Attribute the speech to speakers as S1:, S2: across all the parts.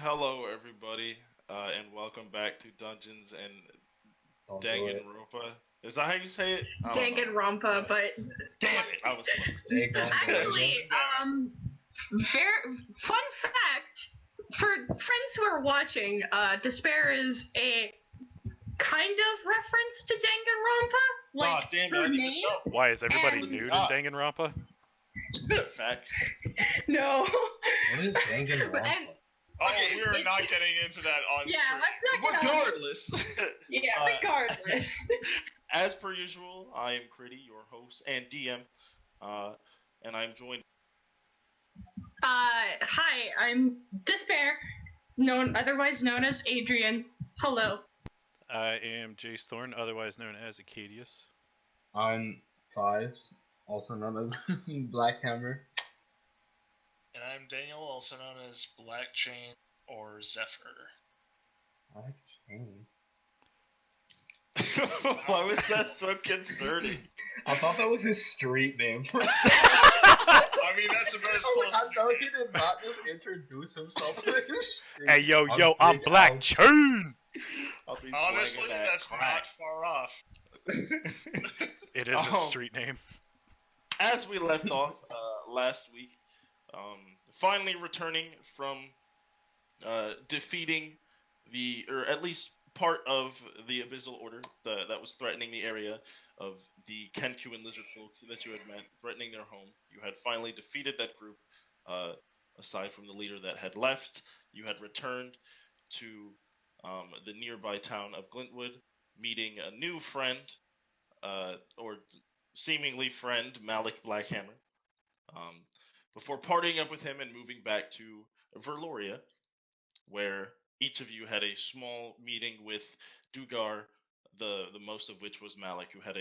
S1: Hello, everybody, and welcome back to Dungeons and
S2: Don't do it.
S1: Danganronpa. Is that how you say it? I don't know.
S3: Danganronpa, but
S1: Damn it, I was close.
S3: actually, fun fact for friends who are watching, Despair is a kind of reference to Danganronpa, like
S1: damn it, I
S3: her
S1: didn't
S3: name.
S4: Why is everybody
S3: And-
S4: nude in Danganronpa?
S1: Facts.
S3: No.
S2: What is Danganronpa?
S3: And
S5: We are not getting into that on
S3: yeah,
S5: stream.
S3: let's not get on.
S1: Regardless,
S3: Regardless.
S1: as per usual, I am Critty, your host and DM, and I'm joined.
S3: Hi, I'm Despair, otherwise known as Adrian. Hello.
S4: I am Jace Thorne, otherwise known as Acadius.
S2: I'm Fives, also known as Black Hammer.
S5: And I'm Daniel, also known as Black Chain or Zephyr.
S2: Black Chain?
S1: Why was that so concerning?
S2: I thought that was his street name.
S5: I mean, that's about as close
S2: I
S5: as
S2: know
S5: we
S2: he
S5: get.
S2: did not just introduce himself to his street.
S4: Hey, yo, I'm
S2: Big
S4: Black
S2: Al.
S4: Chain!
S1: I'll be
S5: Honestly,
S1: slanging that
S5: that's
S1: crack.
S5: not far off.
S4: It is his street name.
S1: As we left off last week, finally returning from defeating or at least part of the Abyssal Order that was threatening the area of the Kenku and Lizard Folk that you had met, threatening their home. You had finally defeated that group, aside from the leader that had left. You had returned to the nearby town of Glintwood, meeting a new friend, or seemingly friend, Malik Blackhammer, before partying up with him and moving back to Verloria, where each of you had a small meeting with Dugar, the most of which was Malik, who had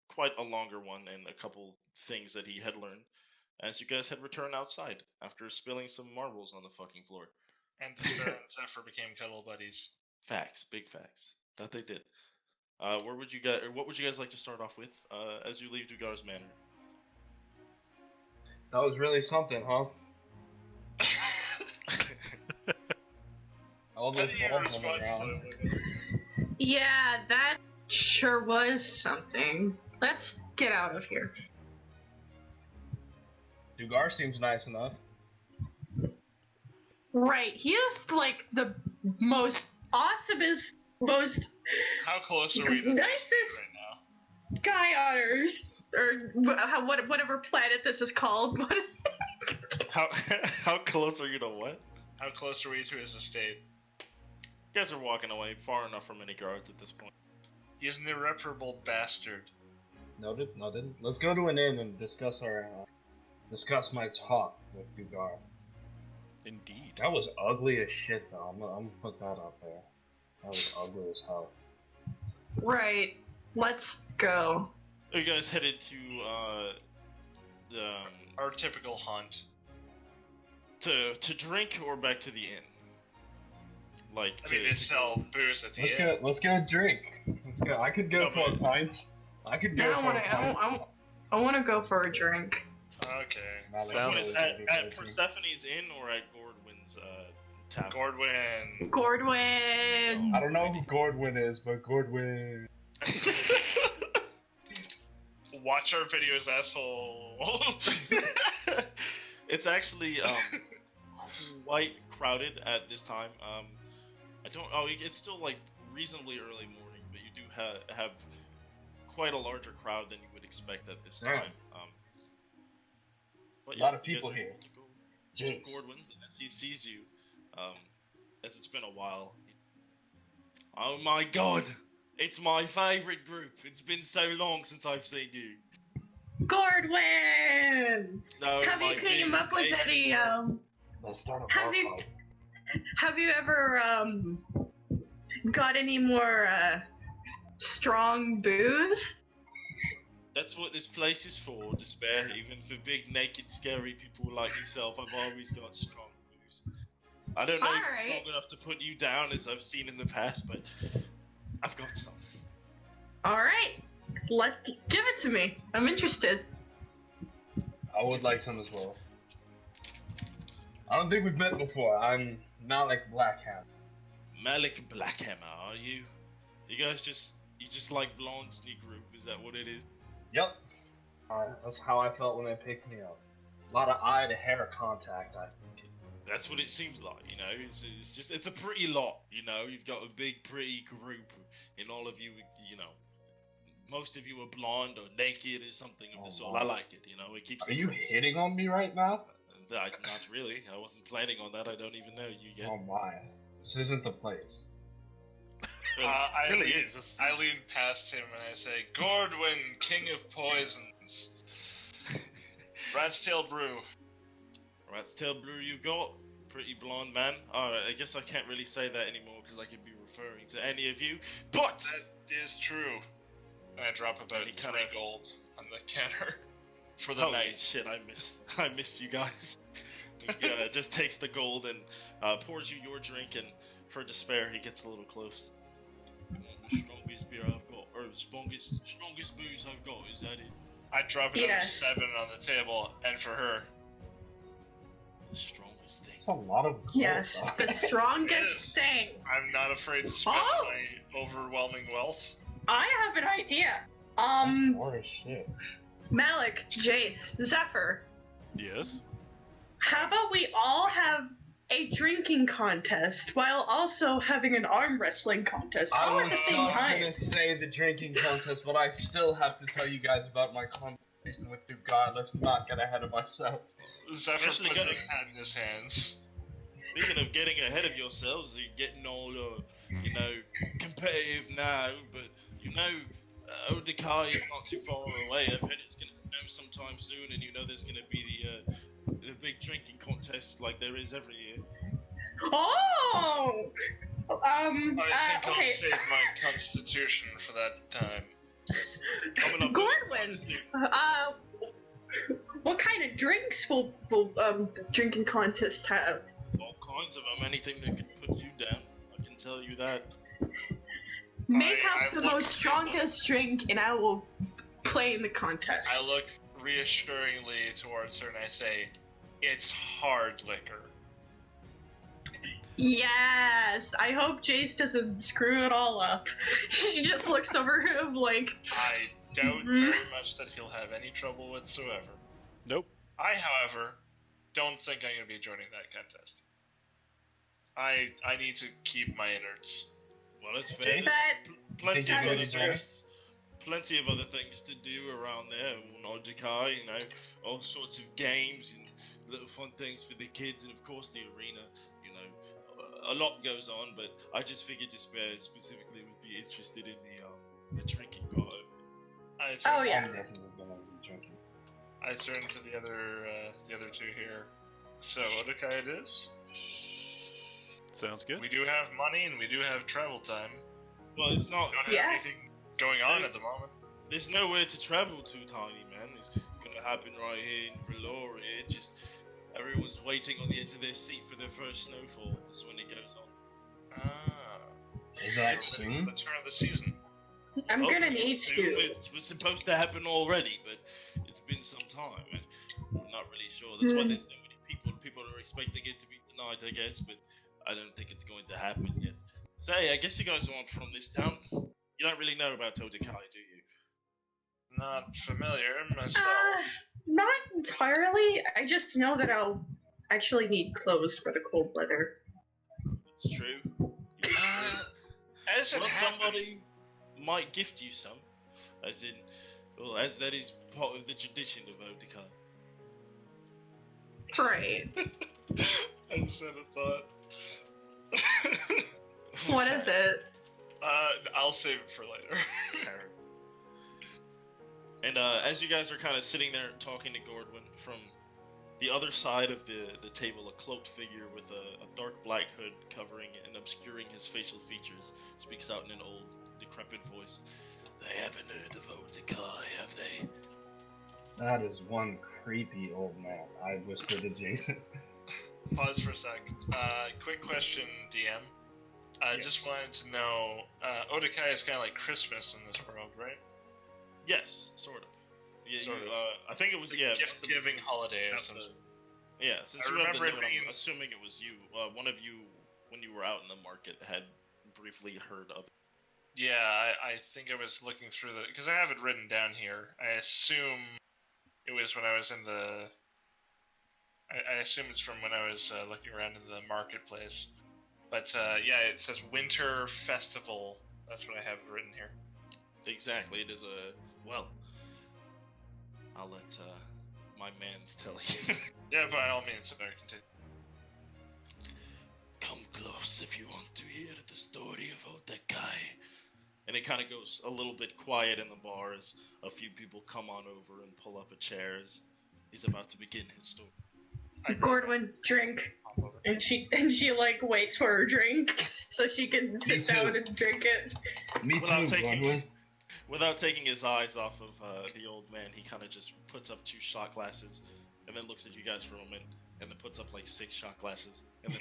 S1: quite a longer one and a couple things that he had learned, as you guys had returned outside after spilling some marbles on the fucking floor.
S5: And Despair and Zephyr became cuddle buddies.
S1: Facts, big facts, that they did. What would you guys like to start off with as you leave Dugar's manor?
S2: That was really something, huh? All
S5: How
S2: those
S5: do you
S2: balls on the
S5: respond
S2: ground.
S5: slowly?
S3: Yeah, that sure was something. Let's get out of here.
S2: Dugar seems nice enough.
S3: Right, he is like the most awesomest, most
S5: How close are we to
S3: nicest
S5: right now?
S3: guy on Earth, or whatever planet this is called.
S1: How close are you to what?
S5: How close are we to his estate?
S1: You guys are walking away far enough from any guards at this point.
S5: He is an irreparable bastard.
S2: Noted. Let's go to an inn and discuss my talk with Dugar.
S4: Indeed.
S2: That was ugly as shit, though. I'm gonna put that out there. That was ugly as hell.
S3: Right, let's go.
S1: Are you guys headed to
S5: Our typical hunt.
S1: to drink or back to the inn? Like
S5: I mean, they sell booze at the inn.
S2: Let's go drink. Let's go. I could go
S5: No,
S2: for a
S5: but-
S2: pint. I could go
S3: I
S2: for a pint.
S3: want to go for a drink.
S5: Okay.
S2: Malik
S4: Sounds-
S2: is
S1: at
S2: really
S1: Persephone's inn or at Gordwin's tavern?
S5: Gordwin.
S3: Gordwin.
S2: I don't know who Gordwin is, but Gordwin.
S5: Watch our videos, asshole.
S1: It's actually quite crowded at this time. It's still like reasonably early morning, but you do have quite a larger crowd than you would expect at this
S2: Yeah.
S1: time. But
S2: A lot of
S1: you guys
S2: people
S1: are
S2: here.
S1: able to go to
S2: Jeez.
S1: Gordwin's, and as he sees you, as it's been a while. Oh my god! It's my favorite group. It's been so long since I've seen you.
S3: Gordwin.
S1: No,
S3: Have
S1: my
S3: you came
S1: big
S3: up with
S1: favorite
S3: any
S1: group.
S2: Let's start a
S3: Have
S2: bar
S3: you-
S2: fight.
S3: Have you ever got any more strong booze?
S1: That's what this place is for, Despair. Even for big, naked, scary people like yourself, I've always got strong moves. I don't know if
S3: Alright.
S1: it's strong enough to put you down as I've seen in the past, but I've got some.
S3: All right, give it to me. I'm interested.
S2: I would like some as well. I don't think we've met before. I'm Malik Blackham.
S1: Malik Blackhammer, are you? You guys just like blondes in your group, is that what it is?
S2: Yep. That's how I felt when they picked me up. A lot of eye to hair contact, I think.
S1: That's what it seems like, you know. It's a pretty lot, you know. You've got a big, pretty group, and all of you, you know, most of you are blonde or naked or something of the sort. I like it, you know. It keeps.
S2: Are you hitting on me right now?
S1: Not really. I wasn't planning on that. I don't even know you yet.
S2: Oh my. This isn't the place.
S5: I lean past him and I say, Gordwin, king of poisons. Rat's Tail Brew.
S1: Rat's Tail Brew you've got? Pretty blonde man. Alright, I guess I can't really say that anymore because I could be referring to any of you. But!
S5: That is true. And I drop about 3 gold on the counter for the
S1: Holy
S5: night.
S1: Shit, I missed you guys. Yeah, just takes the gold and pours you your drink, and for despair, he gets a little close. The strongest beer I've got, or the strongest booze I've got, is that it?
S5: I drop another 7 on the table, and for her.
S1: The strongest thing.
S2: That's a lot of gold.
S3: Yes, the strongest
S5: Yes.
S3: thing.
S5: I'm not afraid to spend my overwhelming wealth.
S3: I have an idea.
S2: Holy shit.
S3: Malik, Jace, Zephyr,
S4: Yes.
S3: how about we all have a drinking contest while also having an arm wrestling contest all
S2: I
S3: at
S2: was
S3: the
S2: just
S3: same time?
S2: gonna say the drinking contest, but I still have to tell you guys about my conversation with the guy. Let's not get ahead of ourselves.
S5: Zephyr puts
S1: Especially
S5: his hat in his hands.
S1: Speaking of getting ahead of yourselves, you're getting all, you know, competitive now, but, you know, Odecai is not too far away. I've heard it's going to snow sometime soon, and you know there's going to be the big drinking contest like there is every year.
S3: Oh!
S5: I think I'll
S3: okay.
S5: save my constitution for that time.
S1: Coming up
S3: Gordwin, what kind of drinks will the drinking contest have?
S1: all kinds of them, anything that can put you down. I can tell you that.
S3: Make
S5: I
S3: up the
S5: look-
S3: most strongest drink, and I will play in the contest.
S5: I look reassuringly towards her and I say, it's hard liquor.
S3: Yes, I hope Jace doesn't screw it all up. She just looks over him like,
S5: I doubt very much that he'll have any trouble whatsoever.
S4: Nope.
S5: I, however, don't think I'm going to be joining that contest. I need to keep my innards.
S1: Well, that's fair.
S3: that.
S1: Plenty
S2: Think
S1: of
S2: you're
S1: other
S2: gonna join?
S1: things. Plenty of other things to do around there. Odecai, you know, all sorts of games and little fun things for the kids, and of course the arena. You know, a lot goes on, but I just figured Despair specifically would be interested in the drinking part of it.
S5: I
S3: Oh,
S5: turn,
S3: yeah.
S2: I'm definitely gonna be drinking.
S5: I turn to the other two here. So, Odecai it is.
S4: Sounds good.
S5: We do have money and we do have travel time.
S1: Well, it's not.
S5: We don't have
S3: Yeah.
S5: anything going on at the moment.
S1: There's nowhere to travel to, Tiny Man. It's gonna happen right here in Verloria. It just everyone's waiting on the edge of their seat for their first snowfall. That's when it goes on.
S5: Ah.
S2: Is that
S5: The
S2: soon?
S5: turn of the season.
S3: I'm gonna
S1: Hopefully
S3: need
S1: it's soon.
S3: to.
S1: It was supposed to happen already, but it's been some time. And I'm not really sure. That's why there's so many people. People are expecting it to be tonight, I guess, but I don't think it's going to happen yet. Say, I guess you guys aren't from this town. You don't really know about Odecai, do you?
S5: Not familiar myself.
S3: Not entirely. I just know that I'll actually need clothes for the cold weather.
S1: It's true. It's true.
S5: As it
S1: Well,
S5: happened,
S1: somebody might gift you some, as in, well, as that is part of the tradition of Odecai.
S3: Right.
S5: I just had a thought.
S3: What is it?
S5: I'll save it for later.
S1: And as you guys are kind of sitting there talking to Gordwin, from the other side of the table, a cloaked figure with a dark black hood covering and obscuring his facial features speaks out in an old, decrepit voice. They haven't heard of Odecai, have they?
S2: That is one creepy old man. I whispered to Jason.
S5: Pause for a sec. Quick question, DM. I
S1: Yes.
S5: just wanted to know, Odecai is kind of like Christmas in this world, right?
S1: Yes, sort of. Yeah,
S5: Sort of.
S1: I think it was,
S5: The
S1: yeah.
S5: gift-giving holiday or
S1: have
S5: something.
S1: Yeah, since
S5: I
S1: you have the
S5: remember it
S1: note,
S5: being-
S1: I'm assuming it was you. One of you when you were out in the market, had briefly heard of it.
S5: Yeah, I think I was looking through because I have it written down here. I assume it was when I was in the. I assume it's from when I was looking around in the marketplace. But yeah, it says Winter Festival. That's what I have written here.
S1: Exactly, it is a well. I'll let my mans tell you.
S5: Yeah, by all means, sorry, continue.
S1: Come close if you want to hear the story of Odecai. And it kind of goes a little bit quiet in the bar as a few people come on over and pull up a chair as he's about to begin his story.
S3: Gordwin, drink. And she like waits for her drink so she can sit down and drink it.
S2: Me too, Gordwin.
S1: Without taking his eyes off of the old man, he kind of just puts up 2 shot glasses and then looks at you guys for a moment and then puts up like 6 shot glasses and then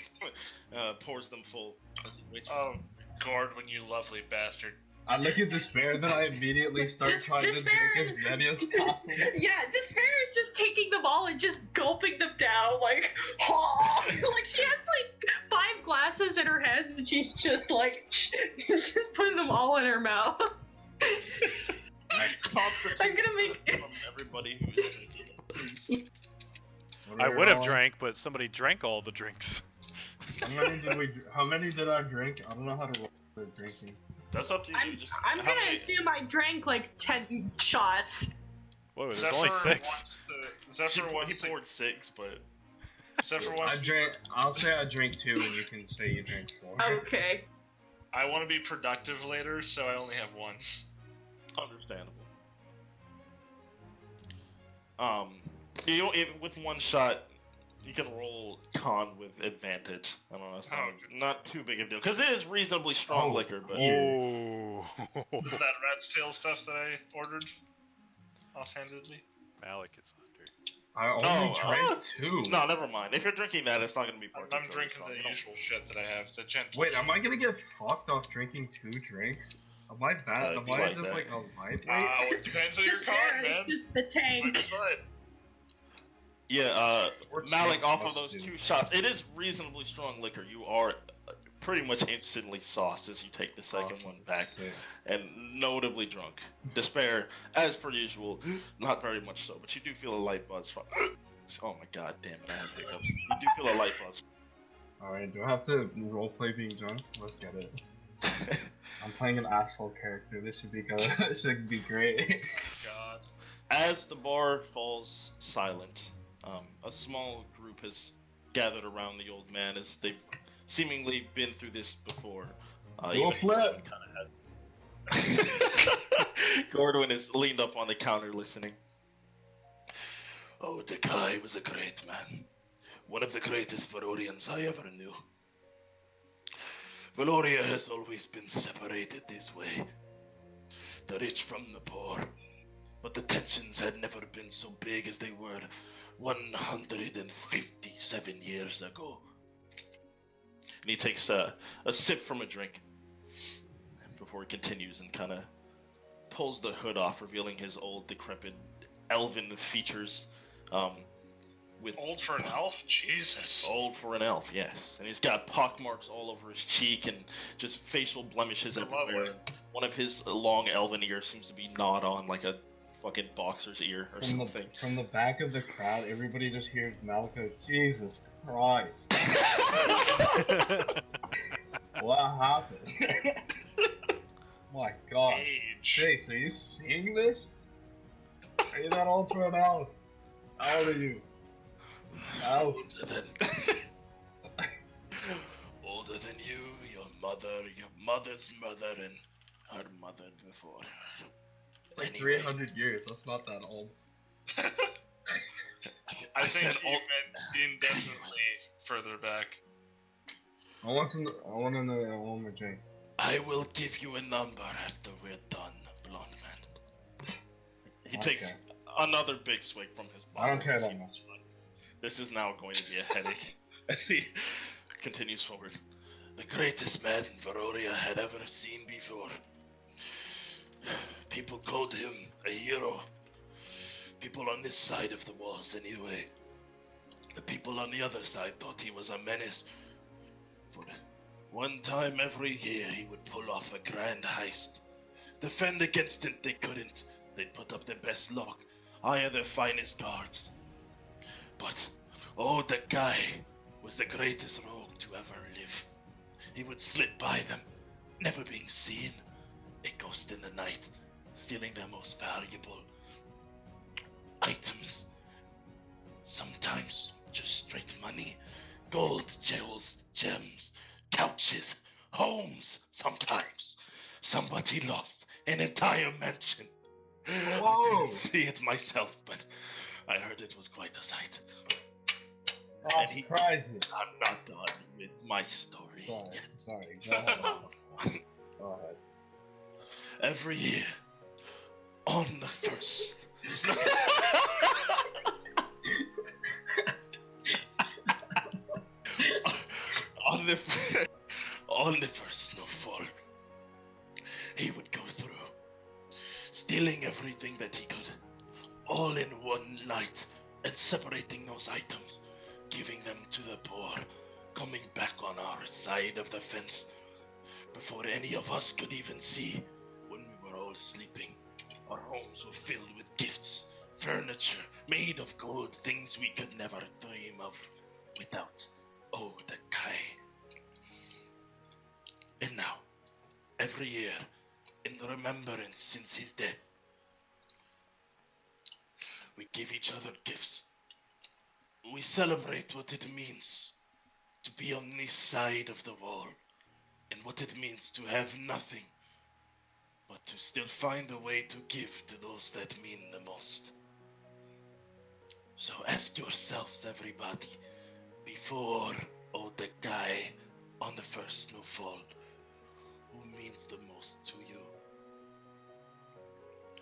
S1: pours them full as he waits for
S5: Oh, Gordwin, you lovely bastard.
S2: I look at Despair, then I immediately start trying to drink as many as possible.
S3: Yeah, Despair is just taking them all and just gulping them down, like, oh! Like, she has, like, 5 glasses in her hands, and she's just, like, just putting them all in her mouth. I'm gonna make...
S1: from everybody who is drinking, please.
S4: I would have drank, but somebody drank all the drinks.
S2: How many did I drink? I don't know how to roll for drinking.
S1: That's up to you.
S3: I'm gonna assume I drank like 10 shots.
S4: Whoa, there's only 6.
S1: He poured 6, but
S5: Zephyr wants
S2: I'll say I drank 2, and you can say you drank 4.
S3: Okay.
S5: I want to be productive later, so I only have 1.
S1: Understandable. With 1 shot, you can roll con with advantage. I don't know, it's not too big of a deal. Because it is reasonably strong liquor, but...
S4: Oh.
S5: Is that rat's tail stuff that I ordered? Offhandedly?
S4: Malik is under.
S2: I only drank 2.
S1: No, never mind. If you're drinking that, it's not going to be particularly
S5: I'm drinking
S1: strong.
S5: the usual shit that I have. The gentle
S2: Wait, am I gonna get fucked off drinking 2 drinks? Am I bad? Am I just like a lightweight?
S5: It depends on your
S3: Despair
S5: card, man.
S3: is just the tank.
S1: Yeah, Malik, off of those 2 shots, it is reasonably strong liquor. You are pretty much instantly sauced as you take the second one back, and notably drunk. Despair, as per usual, not very much so, but you do feel a light buzz from... Oh my god, damn it, I have hiccups. You do feel a light buzz.
S2: Alright, do I have to roleplay being drunk? Let's get it. I'm playing an asshole character, this should be good. This should be great.
S5: God.
S1: As the bar falls silent, a small group has gathered around the old man as they've seemingly been through this before.
S2: Flip!
S1: Gordwin is leaned up on the counter listening. Odecai was a great man. One of the greatest Verlorians I ever knew. Verloria has always been separated this way. The rich from the poor. But the tensions had never been so big as they were 157 years ago. And he takes a sip from a drink before he continues and kind of pulls the hood off, revealing his old, decrepit, elven features. With
S5: old for an elf? Jesus.
S1: Old for an elf, yes. And he's got pockmarks all over his cheek and just facial blemishes everywhere. One of his long elven ears seems to be gnawed on like a fucking boxer's ear or something.
S2: From the back of the crowd, everybody just hears Malika, Jesus Christ. What happened? My god. Chase, are you seeing this? Are you not old for an elf? How old are you? Elf.
S1: Older than you, your mother's mother, and her mother before.
S2: Like 300 years, that's not that old.
S5: I think you meant indefinitely further back.
S2: I want to know my drink.
S1: I will give you a number after we're done, blonde man. He takes another big swig from his bottle.
S2: I don't care that much.
S1: This is now going to be a headache as he continues forward. The greatest man Verloria had ever seen before. People called him a hero. People on this side of the walls anyway. The people on the other side thought he was a menace. One time every year he would pull off a grand heist. Defend against it they couldn't. They'd put up their best lock, hire their finest guards. But, oh, that guy was the greatest rogue to ever live. He would slip by them, never being seen, a ghost in the night, stealing their most valuable items. Sometimes just straight money, gold, jewels, gems, couches, homes. Sometimes somebody lost an entire mansion. I
S2: Whoa.
S1: didn't see it myself, but I heard it was quite a sight.
S2: That's crazy.
S1: I'm not done with my story yet.
S2: Sorry, go ahead. Go ahead.
S1: Every year, on the first snow... on the first snowfall, he would go through, stealing everything that he could, all in one night, and separating those items, giving them to the poor, coming back on our side of the fence, before any of us could even see. When we were all sleeping, our homes were filled with gifts, furniture made of gold, things we could never dream of without Odecai. And now, every year, in remembrance since his death, we give each other gifts. We celebrate what it means to be on this side of the wall, and what it means to have nothing, but to still find a way to give to those that mean the most. So ask yourselves, everybody, before Odecai on the first snowfall, who means the most to you?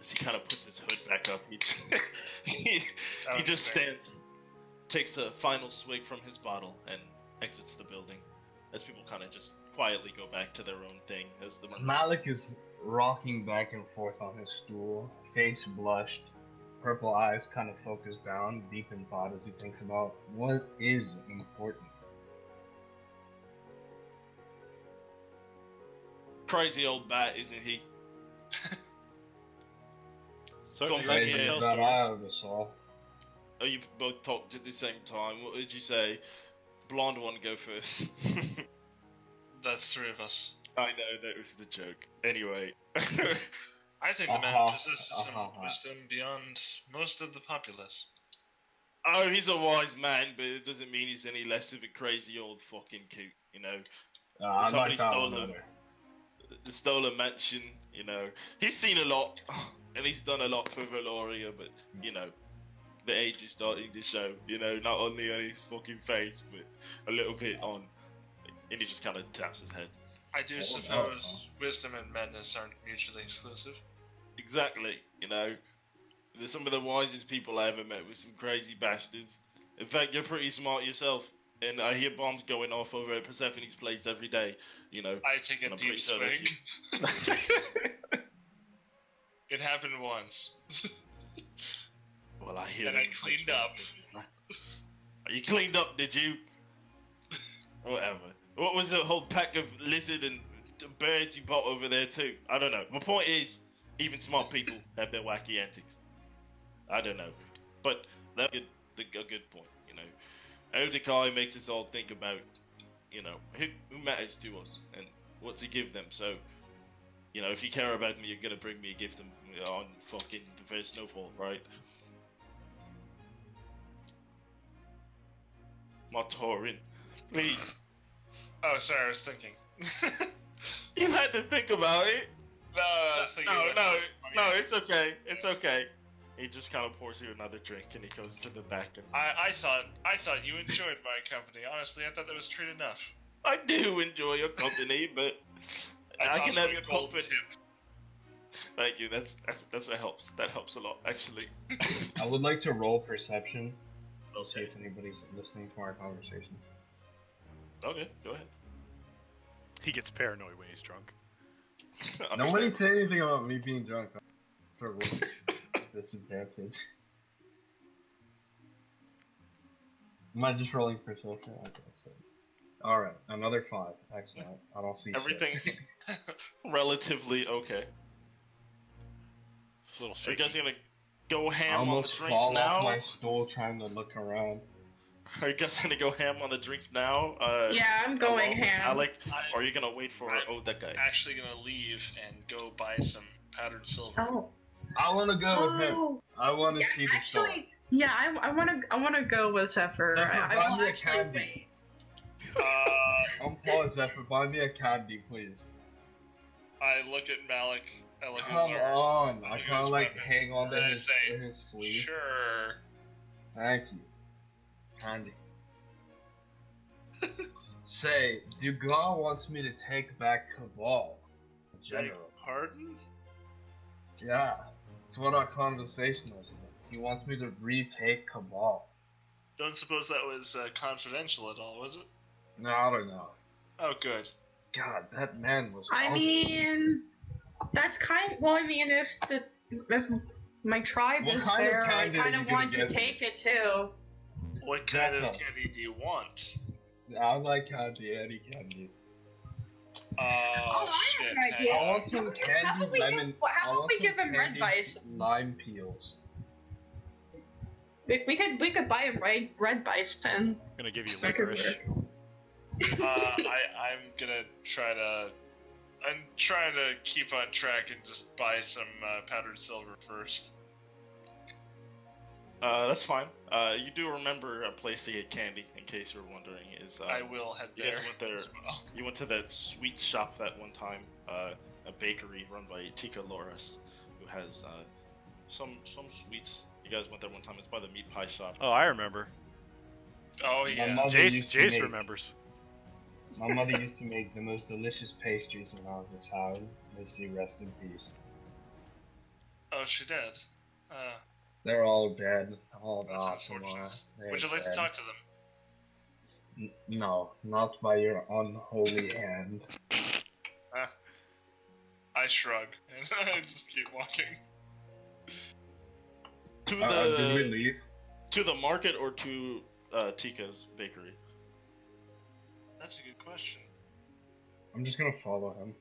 S1: As he kind of puts his hood back up, he just stands, takes a final swig from his bottle, and exits the building. As people kind of just quietly go back to their own thing. As the
S2: Malik is rocking back and forth on his stool, face blushed, purple eyes kind of focused down, deep in thought as he thinks about what is important.
S1: Crazy old bat, isn't he?
S4: Certainly
S1: Don't
S4: likes
S1: forget
S4: to tell
S2: that I
S4: stories.
S2: ever saw.
S1: Oh, you both talked at the same time. What did you say? Blonde one, go first.
S5: That's three of us.
S1: I know, that was the joke. Anyway.
S5: I think the man possesses some wisdom beyond most of the populace.
S1: Oh, he's a wise man, but it doesn't mean he's any less of a crazy old fucking coot, you know?
S2: I
S1: Somebody
S2: like that
S1: stole
S2: one
S1: him.
S2: better.
S1: Stole a mansion, you know. He's seen a lot, and he's done a lot for Verloria, but, you know, the age is starting to show, you know, not only on his fucking face, but a little bit on, and he just kind of taps his head.
S5: I do suppose wisdom and madness aren't mutually exclusive.
S1: Exactly, you know. They're some of the wisest people I ever met with some crazy bastards. In fact, you're pretty smart yourself, and I hear bombs going off over at Persephone's place every day, you know.
S5: I take a
S1: I'm
S5: deep
S1: pretty sure that's
S5: swig. It happened once.
S1: Well, I hear.
S5: And I cleaned up.
S1: You cleaned up, did you? Whatever. What was the whole pack of lizard and birds you bought over there too? I don't know. My point is, even smart people have their wacky antics. I don't know, but that's a good point. You know, Odecai makes us all think about, you know, who matters to us and what to give them. So, you know, if you care about me, you're gonna bring me a gift on fucking the first snowfall, right? Matorin, please.
S5: Oh, sorry, I was thinking.
S1: You had to think about it.
S5: No, I was thinking.
S1: No, it's okay. It's okay. He just kind of pours you another drink, and he goes to the back. And
S5: I thought you enjoyed my company. Honestly, I thought that was treat enough.
S1: I do enjoy your company, but I can have your company.
S5: Tip.
S1: Thank you. That helps. That helps a lot, actually.
S2: I would like to roll perception. I'll see if anybody's listening to our conversation.
S1: Okay, go ahead.
S4: He gets paranoid when he's drunk.
S2: Nobody say anything about me being drunk. For disadvantage. Am I just rolling perception? Okay, so Alright, another 5. Excellent. I don't see shit.
S1: Everything's relatively okay.
S4: A little
S1: Are you
S4: shaky.
S1: guys gonna go
S2: I
S1: ham on the
S2: almost
S1: drinks
S2: fall
S1: now?
S2: off my stool trying to look around.
S1: Are you guys gonna go ham on the drinks now?
S3: Yeah, I'm going
S1: alone with
S3: ham.
S1: Alec, or are you gonna wait for Odecai?
S5: Actually gonna leave and go buy some powdered silver.
S3: Oh.
S2: I want to go with him.
S3: Oh.
S2: I want to
S3: Yeah,
S2: see the store.
S3: actually, yeah, I wanna go with Zephyr.
S2: Zephyr,
S3: I
S2: buy
S3: will
S2: me a
S3: actually
S2: candy.
S3: wait.
S2: I'm Paul Zephyr, buy me a candy, please.
S5: I look at Malik. I look at
S2: Come
S5: his arms.
S2: on, I
S5: look at
S2: kind of
S5: his
S2: like
S5: weapon,
S2: hang on to
S5: and I
S2: his
S5: say,
S2: sleeve.
S5: Sure.
S2: Thank you. Candy. Say, Dugas wants me to take back Cabal. In
S5: Beg
S2: general.
S5: pardon?
S2: Yeah, that's what our conversation was about. He wants me to retake Cabal.
S5: Don't suppose that was confidential at all, was it?
S2: No, I don't know.
S5: Oh, good.
S2: God, that man was
S3: I
S2: ugly.
S3: mean, that's well, I mean, if my tribe
S2: What
S3: is
S2: kind of
S3: there, I
S2: candy are
S3: kind
S2: you
S3: of
S2: gonna
S3: want to
S2: get me?
S3: take it too.
S5: What kind of
S2: Zephyr.
S5: candy do you want?
S2: I like candy, any candy.
S5: Oh,
S3: I
S5: shit.
S3: have an
S5: hang
S3: idea.
S2: I
S5: on.
S2: want some
S3: How
S2: candied lemon.
S3: how about we give him red bison?
S2: Lime peels.
S3: We could buy him red bison.
S4: I'm gonna give you
S3: That could
S4: licorice.
S3: work.
S5: I'm gonna try to... I'm trying to keep on track and just buy some powdered silver first.
S1: That's fine. You do remember a place to get candy, in case you're wondering. Is
S5: I will head
S1: you
S5: there.
S1: guys went there?
S5: as well.
S1: You went to that sweet shop that one time, a bakery run by Tika Loris, who has some sweets. You guys went there one time. It's by the meat pie shop.
S4: Oh, I remember.
S5: Oh,
S2: My
S5: yeah.
S2: mother used to
S4: Jace
S2: make-
S4: remembers.
S2: My mother used to make the most delicious pastries when I was a child. May she rest in peace.
S5: Oh, she did.
S2: They're all dead. All
S5: That's
S2: awesome.
S5: unfortunate.
S2: They're
S5: Would you like
S2: dead.
S5: to talk to them?
S2: No, not by your unholy hand.
S5: I shrug and I just keep walking.
S1: To
S2: Did we leave?
S1: to the market or to Tika's bakery?
S5: That's a good question.
S2: I'm just gonna follow him.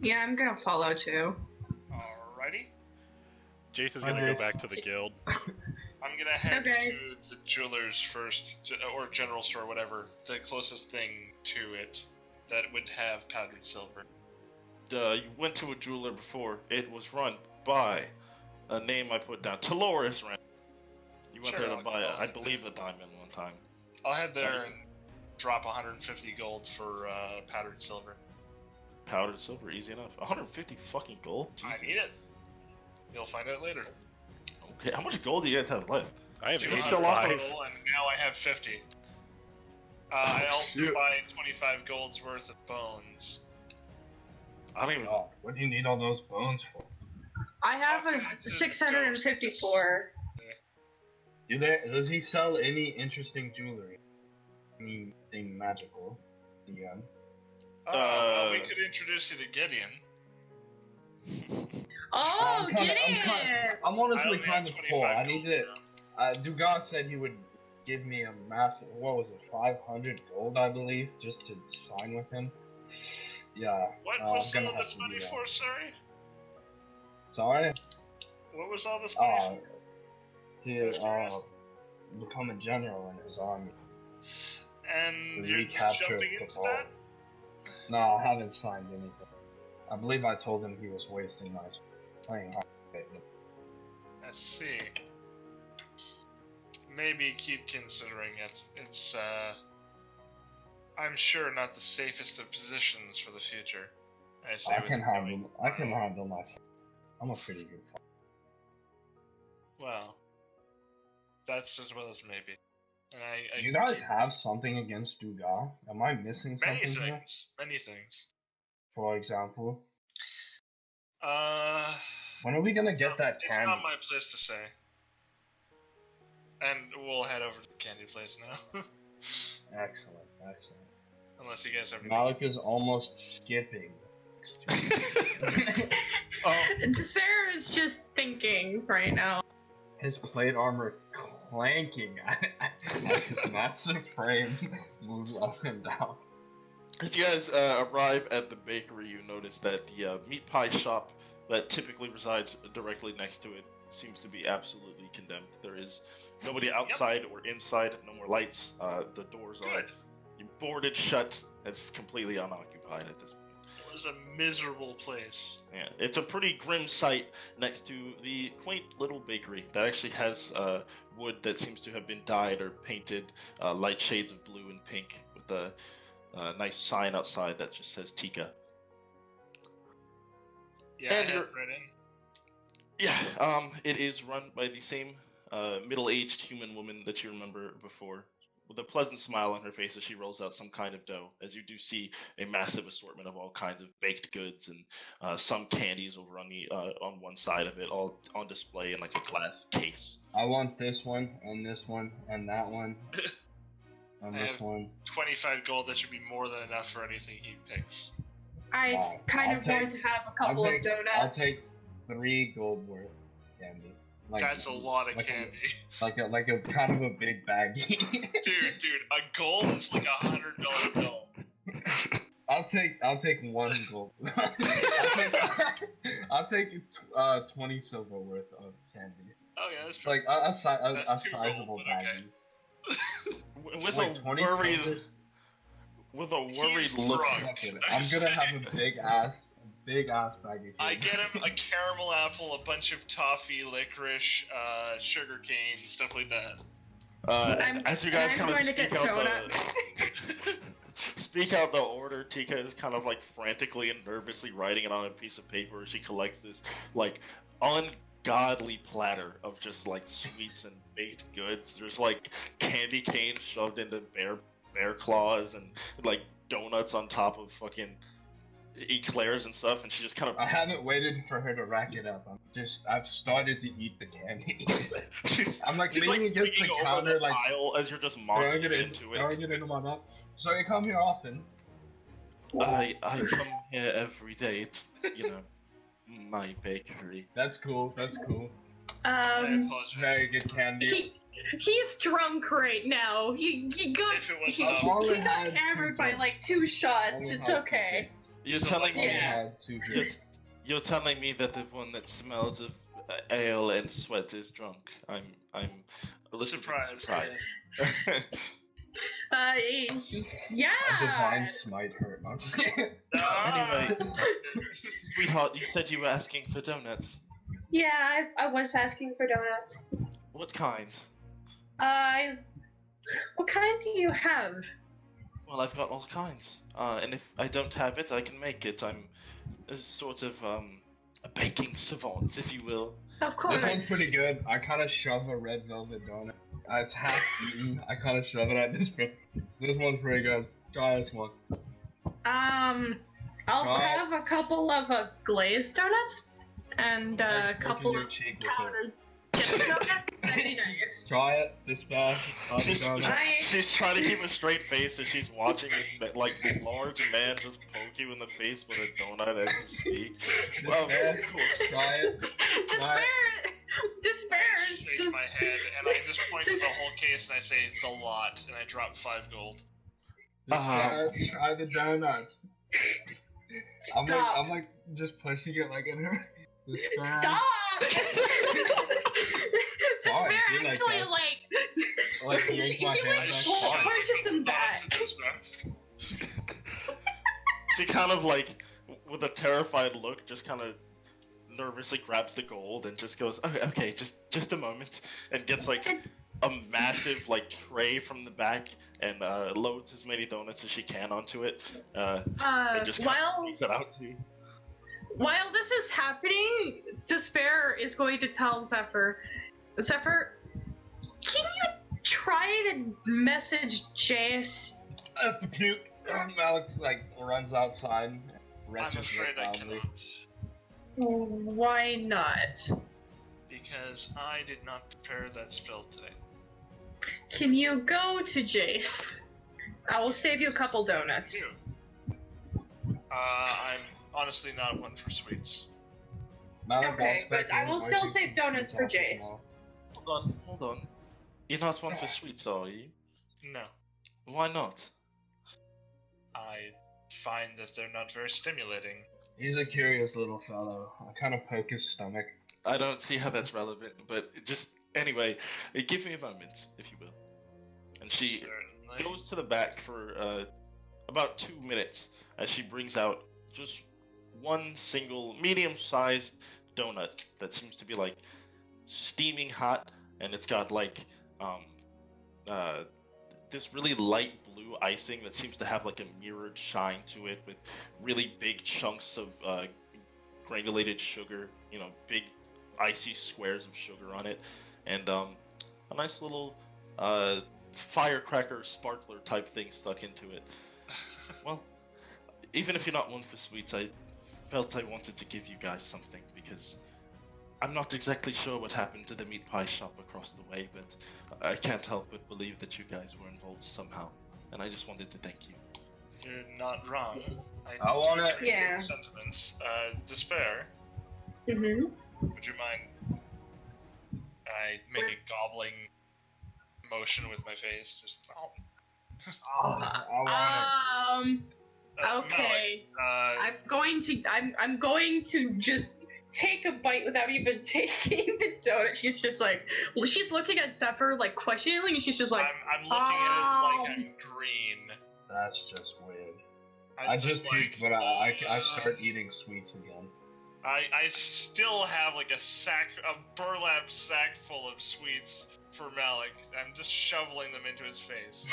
S3: Yeah, I'm gonna follow too.
S5: Alrighty.
S4: Jace is gonna go back to the guild.
S5: I'm gonna head
S3: Okay.
S5: to the jeweler's first, or general store, whatever, the closest thing to it that would have powdered silver.
S1: You went to a jeweler before. It was run by a name I put down. Taloris ran. You went
S5: Sure,
S1: there to buy,
S5: I'll
S1: I
S5: head
S1: believe, a diamond one time.
S5: I'll head there and drop 150 gold for powdered silver.
S1: Powdered silver, easy enough. 150 fucking gold? Jesus.
S5: I need it. You'll find out later.
S1: Okay, how much gold do you guys have left?
S4: I have
S1: He's
S5: 200
S1: still off
S4: 85.
S5: total, and now I have 50. I also
S1: shit.
S5: buy 25 gold's worth of bones.
S1: I don't even.
S2: God, what do you need all those bones for?
S3: I have
S5: Talking
S3: a
S5: to
S3: 654.
S2: Does he sell any interesting jewelry? Anything magical? Yeah.
S5: Well, we could introduce you to Gideon.
S3: Oh,
S2: I'm kinda-
S3: Gideon!
S2: I'm honestly
S5: I only
S2: kind
S5: have
S2: of poor.
S5: 25
S2: I need to.
S5: gold.
S2: Dugas said he would give me a massive. What was it? 500 gold, I believe, just to sign with him. Yeah.
S5: What
S2: I'm
S5: was
S2: gonna
S5: all
S2: have
S5: this
S2: to do
S5: money
S2: that.
S5: for, sorry?
S2: Sorry.
S5: What was all this money
S2: To
S5: curious.
S2: become a general in his army.
S5: for? And
S2: the
S5: you're just
S2: recapture of
S5: jumping into
S2: Cabal.
S5: that?
S2: No, I haven't signed anything. I believe I told him he was wasting my time playing hard.
S5: I see. Maybe keep considering it. It's, I'm sure not the safest of positions for the future.
S2: I can handle myself. I'm a pretty good fighter.
S5: Well, that's as well as maybe. And I
S2: Do you guys have something against Dugas? Am I missing
S5: many
S2: something here?
S5: things. Many things.
S2: For example,
S5: Uh,
S2: when are we gonna get that
S5: it's
S2: candy?
S5: not my place to say. And we'll head over to the candy place now.
S2: Excellent, excellent.
S5: Unless you guys have any.
S2: Malik is almost skipping.
S3: Despair is just thinking right now.
S2: His plate armor clanking as his massive frame moves up and down.
S1: As you guys arrive at the bakery, you notice that the meat pie shop that typically resides directly next to it seems to be absolutely condemned. There is nobody outside or inside, no more lights. The doors are boarded shut. It's completely unoccupied at this point.
S5: It was a miserable place.
S1: Yeah, it's a pretty grim sight next to the quaint little bakery that actually has wood that seems to have been dyed or painted light shades of blue and pink with a nice sign outside that just says Tika.
S5: Yeah,
S1: And
S5: I
S1: you're-
S5: have read in.
S1: Yeah, it is run by the same middle-aged human woman that you remember before, with a pleasant smile on her face as she rolls out some kind of dough, as you do see a massive assortment of all kinds of baked goods and some candies over on the on one side of it, all on display in like a glass case.
S2: I want this one, and this one, and that one, and
S5: I
S2: this
S5: have-
S2: one.
S5: 25 gold, that should be more than enough for anything he picks.
S3: I
S2: Wow.
S3: kind
S2: I'll
S3: of want
S2: take-
S3: to have a couple of donuts.
S2: I'll take 3 gold worth candy. Like,
S5: That's a lot of
S2: like
S5: candy.
S2: like a kind of a big baggie.
S5: Dude, a gold is like $100 bill.
S2: I'll take 1 gold. I'll take 20 silver worth of candy.
S5: Oh yeah, that's
S2: Like
S5: That's
S2: a
S5: 2
S2: sizable
S5: gold, but okay.
S2: baggie.
S1: With
S2: Wait,
S1: a
S2: 20
S1: worried,
S2: silvers?
S1: with a worried
S5: He's
S1: look.
S5: drunk.
S2: Fuck it. I'm gonna have a big ass bag of
S5: I
S2: candy.
S5: get him a caramel apple, a bunch of toffee, licorice, sugar cane, stuff like that.
S1: As you guys
S3: I'm
S1: kind of
S3: going to
S1: speak
S3: get
S1: out
S3: donut.
S1: speak out the order, Tika is kind of like frantically and nervously writing it on a piece of paper as she collects this like ungodly platter of just like sweets and baked goods. There's like candy canes shoved into bear claws and like donuts on top of fucking eclairs and stuff, and she just kind of
S2: I haven't waited for her to rack it up. I've started to eat the candy. I'm like
S1: she's,
S2: leaning against the
S1: leaning over
S2: counter,
S1: the
S2: like
S1: aisle as you're just
S2: throwing
S1: marching
S2: it
S1: into it.
S2: throwing it into my mouth. So you come here often.
S1: I come here every day. It's, you know, my bakery.
S2: That's cool. That's cool.
S5: I
S3: Um,
S5: apologize.
S2: Very good candy.
S3: he's drunk right now. He got
S5: If it was,
S3: he,
S2: I've
S3: he
S2: only
S3: got
S2: had 2
S3: hammered by
S2: drinks.
S3: like 2 shots.
S2: Only
S3: It's
S2: had 2
S3: okay.
S2: drinks.
S1: You're
S5: So,
S1: telling
S2: Only
S1: me
S3: Yeah.
S2: had 2
S1: you're,
S2: drinks.
S1: you're telling me that the one that smells of ale and sweat is drunk. I'm a little bit
S5: Surprised.
S1: surprised.
S3: Yeah.
S2: A divine smite hurt. No, I'm just kidding.
S1: Anyway, sweetheart, you said you were asking for donuts.
S3: Yeah, I was asking for donuts.
S1: What kind?
S3: What kind do you have?
S1: Well, I've got all kinds. And if I don't have it, I can make it. I'm a sort of a baking savant, if you will.
S3: Of course.
S2: This one's pretty good. I kind of shove a red velvet donut. It's half eaten. I kind of shove it at this bit. This one's pretty good. Try this one.
S3: I'll
S2: Try it.
S3: have a couple of glazed donuts and a
S2: Look in
S3: couple
S2: your
S3: of
S2: cheek with it.
S3: powdered donuts. That'd be nice.
S2: Try it. Dispatch.
S1: She's,
S2: donut.
S1: she's trying to keep a straight face as she's watching this like large man just poke you in the face with a donut as you speak. Well, of course.
S2: Try it.
S3: Despair
S5: I
S3: is
S5: shake
S3: just
S5: my head and I just point to the whole case and I say the lot and I drop 5 gold.
S2: Dispatch. Try the donut.
S3: stop.
S2: I'm like just pushing it like in her. Dispatch.
S3: Stop.
S2: Why?
S3: Despair
S2: You like
S3: actually
S2: that?
S3: like
S2: Like yank my
S3: she
S2: hand
S3: like
S2: back.
S3: pushes him back.
S1: She kind of like, with a terrified look, just kind of nervously grabs the gold and just goes, okay, just a moment, and gets like a massive like tray from the back and loads as many donuts as she can onto it. And just kind of leaves it out to you.
S3: While this is happening, Despair is going to tell Zephyr, can you try to message Jace?
S2: I have to puke. Alex like runs outside. And
S5: I'm
S2: retches
S5: afraid
S2: it
S5: I
S2: loudly.
S5: cannot.
S3: Why not?
S5: Because I did not prepare that spell today.
S3: Can you go to Jace? I will save you a couple donuts.
S5: I'm honestly not one for sweets.
S2: Malik
S3: Okay,
S2: walks back
S3: but I
S2: in,
S3: will
S2: or
S3: still
S2: she
S3: save
S2: keeps
S3: donuts for
S2: walking
S3: Jace.
S2: along.
S1: Hold on. You're not one for sweets, are you?
S5: No.
S1: Why not?
S5: I find that they're not very stimulating.
S2: He's a curious little fellow. I kind of poke his stomach.
S1: I don't see how that's relevant, but just anyway, give me a moment, if you will. And she
S5: Certainly.
S1: goes to the back for about 2 minutes as she brings out just one single medium-sized donut that seems to be like steaming hot, and it's got like this really light blue icing that seems to have like a mirrored shine to it with really big chunks of granulated sugar, big icy squares of sugar on it, and a nice little firecracker sparkler type thing stuck into it. Well, even if you're not one for sweets, I felt I wanted to give you guys something because I'm not exactly sure what happened to the meat pie shop across the way, but I can't help but believe that you guys were involved somehow, and I just wanted to thank you.
S5: You're not wrong.
S2: I want
S5: do
S2: it.
S3: Yeah.
S5: Sentiments. Despair.
S3: Mm-hmm.
S5: Would you mind? I make a gobbling motion with my face. Just.
S2: Oh, I want
S3: Okay.
S5: Malik,
S3: I'm going to just take a bite without even taking the donut. She's just like, well, she's looking at Zephyr like questioningly, and she's just like,
S5: I'm looking at it like I'm green.
S2: it. That's just weird. I just puked, but I start eating sweets again.
S5: I still have like a burlap sack full of sweets for Malik. I'm just shoveling them into his face.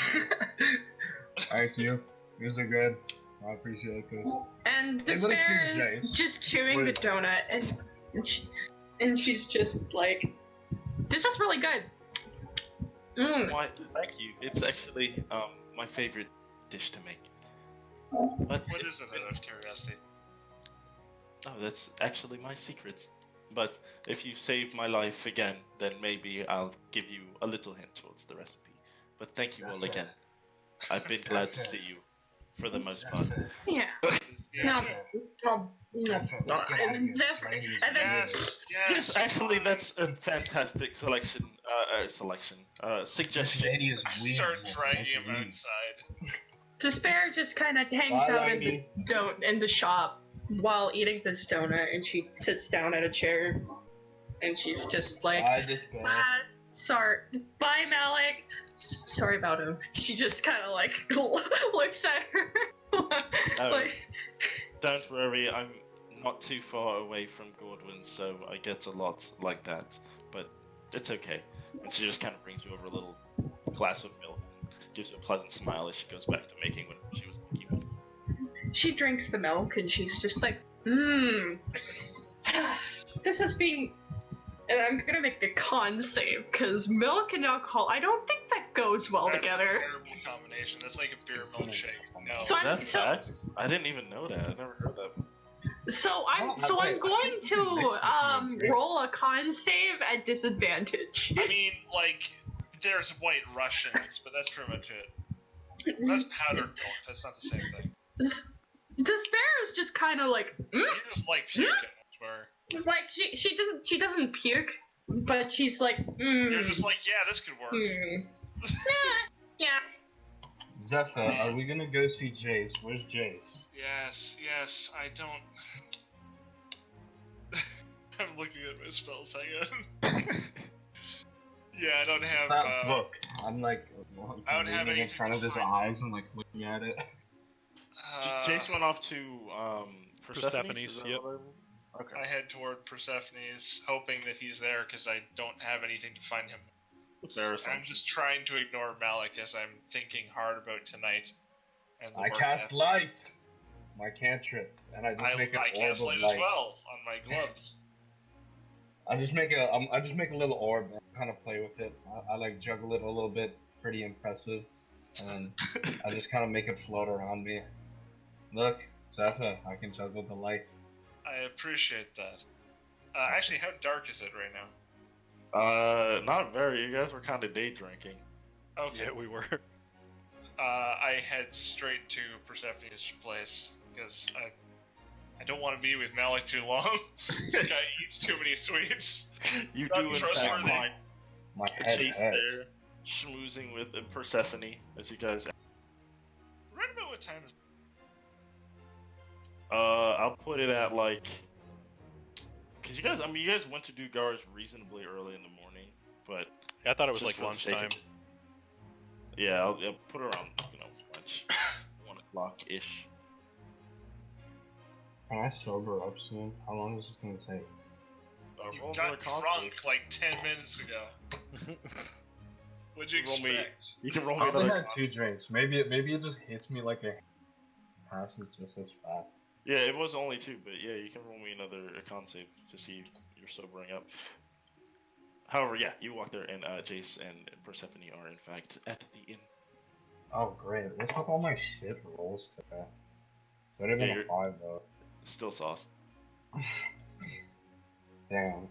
S2: Thank you. These are good. I appreciate this.
S3: and
S2: Hey, what is
S3: Despair
S2: your
S3: is
S2: Jace?
S3: just chewing the
S2: What is-
S3: donut, and she's just like, this is really good.
S1: Why, thank you. It's actually my favorite dish to make. But
S5: What is it, out of curiosity?
S1: oh, that's actually my secret. But if you save my life again, then maybe I'll give you a little hint towards the recipe. But thank you all again. I've been glad to see you, for the most part.
S3: Yeah.
S5: Yeah.
S3: No. And Zephyr, and then
S5: Yes.
S1: Yes, actually, that's a fantastic suggestion.
S2: lady is
S5: I
S2: weird.
S5: start dragging him outside.
S3: Despair just kind of hangs
S2: Bye,
S3: out
S2: lady.
S3: in the shop while eating this donut, and she sits down at a chair, and she's just like,
S2: I despair.
S3: sorry, bye, Malik. Sorry about him. She just kind of like looks at her.
S1: Oh.
S3: like,
S1: Don't worry, I'm not too far away from Godwin, so I get a lot like that. But it's okay. And she just kind of brings you over a little glass of milk, gives you a pleasant smile as she goes back to making what she was making.
S3: she drinks the milk, and she's just like, this is being. And I'm gonna make a con save, because milk and alcohol, I don't think that goes well
S5: That's
S3: together.
S5: a terrible combination. That's like a beer milkshake. No.
S3: So
S1: Is
S3: I'm-
S1: that facts? I didn't even know that. I never heard that.
S3: So I'm
S2: I
S3: going
S2: think
S3: to
S2: you mix
S3: roll a con save at disadvantage.
S5: I mean, like, there's white Russians, but that's pretty much it. That's powdered milk. That's not the same thing.
S3: Despair is just kind of like,
S5: You just like puking, I swear.
S3: like she doesn't puke, but she's like,
S5: You're just like, yeah, this could work.
S3: yeah.
S2: Zephyr, are we gonna go see Jace? Where's Jace?
S5: Yes, I don't. I'm looking at my spells, hang on. Yeah, I don't have.
S2: That book. I'm like,
S5: I don't have
S2: leaning in
S5: anything
S2: front
S5: to
S2: of his
S5: find.
S2: eyes and like looking at it.
S1: Jace went off to
S4: Persephone's, yep.
S1: Okay.
S5: I head toward Persephone's, hoping that he's there because I don't have anything to find him.
S1: Fair
S5: I'm
S1: assumption.
S5: just trying to ignore Malik as I'm thinking hard about tonight. And the
S2: I
S5: work
S2: cast
S5: ahead.
S2: light, my cantrip, and I just make an
S5: I
S2: orb
S5: cast
S2: of
S5: light
S2: light.
S5: as well on my gloves.
S2: I just make a little orb and kind of play with it. I like juggle it a little bit, pretty impressive, and I just kind of make it float around me. Look, Zephyr, I can juggle the light.
S5: I appreciate that. Actually, how dark is it right now?
S1: Not very. You guys were kind of day drinking.
S5: Okay.
S4: Yeah, we were.
S5: I head straight to Persephone's place because I don't want to be with Malik too long. This guy eats too many sweets.
S1: You
S5: Not
S1: do in fact
S5: trustworthy.
S1: find
S2: My head
S1: Chase
S2: hurts.
S1: there, schmoozing with Persephone as you guys.
S5: Right about what time is it?
S1: I'll put it at like, cause you guys, you guys went to do Gars reasonably early in the morning, but
S4: I thought it was
S1: just
S4: like
S1: for the sake of-
S4: lunchtime.
S1: Yeah, I'll put it around, lunch, 1 o'clock ish.
S2: Can I sober up soon? How long is this gonna take?
S5: You
S1: Roll
S5: got
S1: another con
S5: drunk
S1: save.
S5: like 10 minutes ago. What'd you
S1: Roll me-
S5: expect?
S1: You can roll
S2: I
S1: me
S2: only
S1: another.
S2: had 2 drinks. Maybe it just hits me like a passes just as fast.
S1: Yeah, it was only 2, but yeah, you can roll me another con save to see if you're sobering up. However, yeah, you walk there, and Jace and Persephone are in fact at the inn.
S2: Oh great! What's with all my shit rolls today? Better than
S1: Yeah,
S2: a
S1: you're-
S2: 5 though.
S1: Still sauced.
S2: Damn.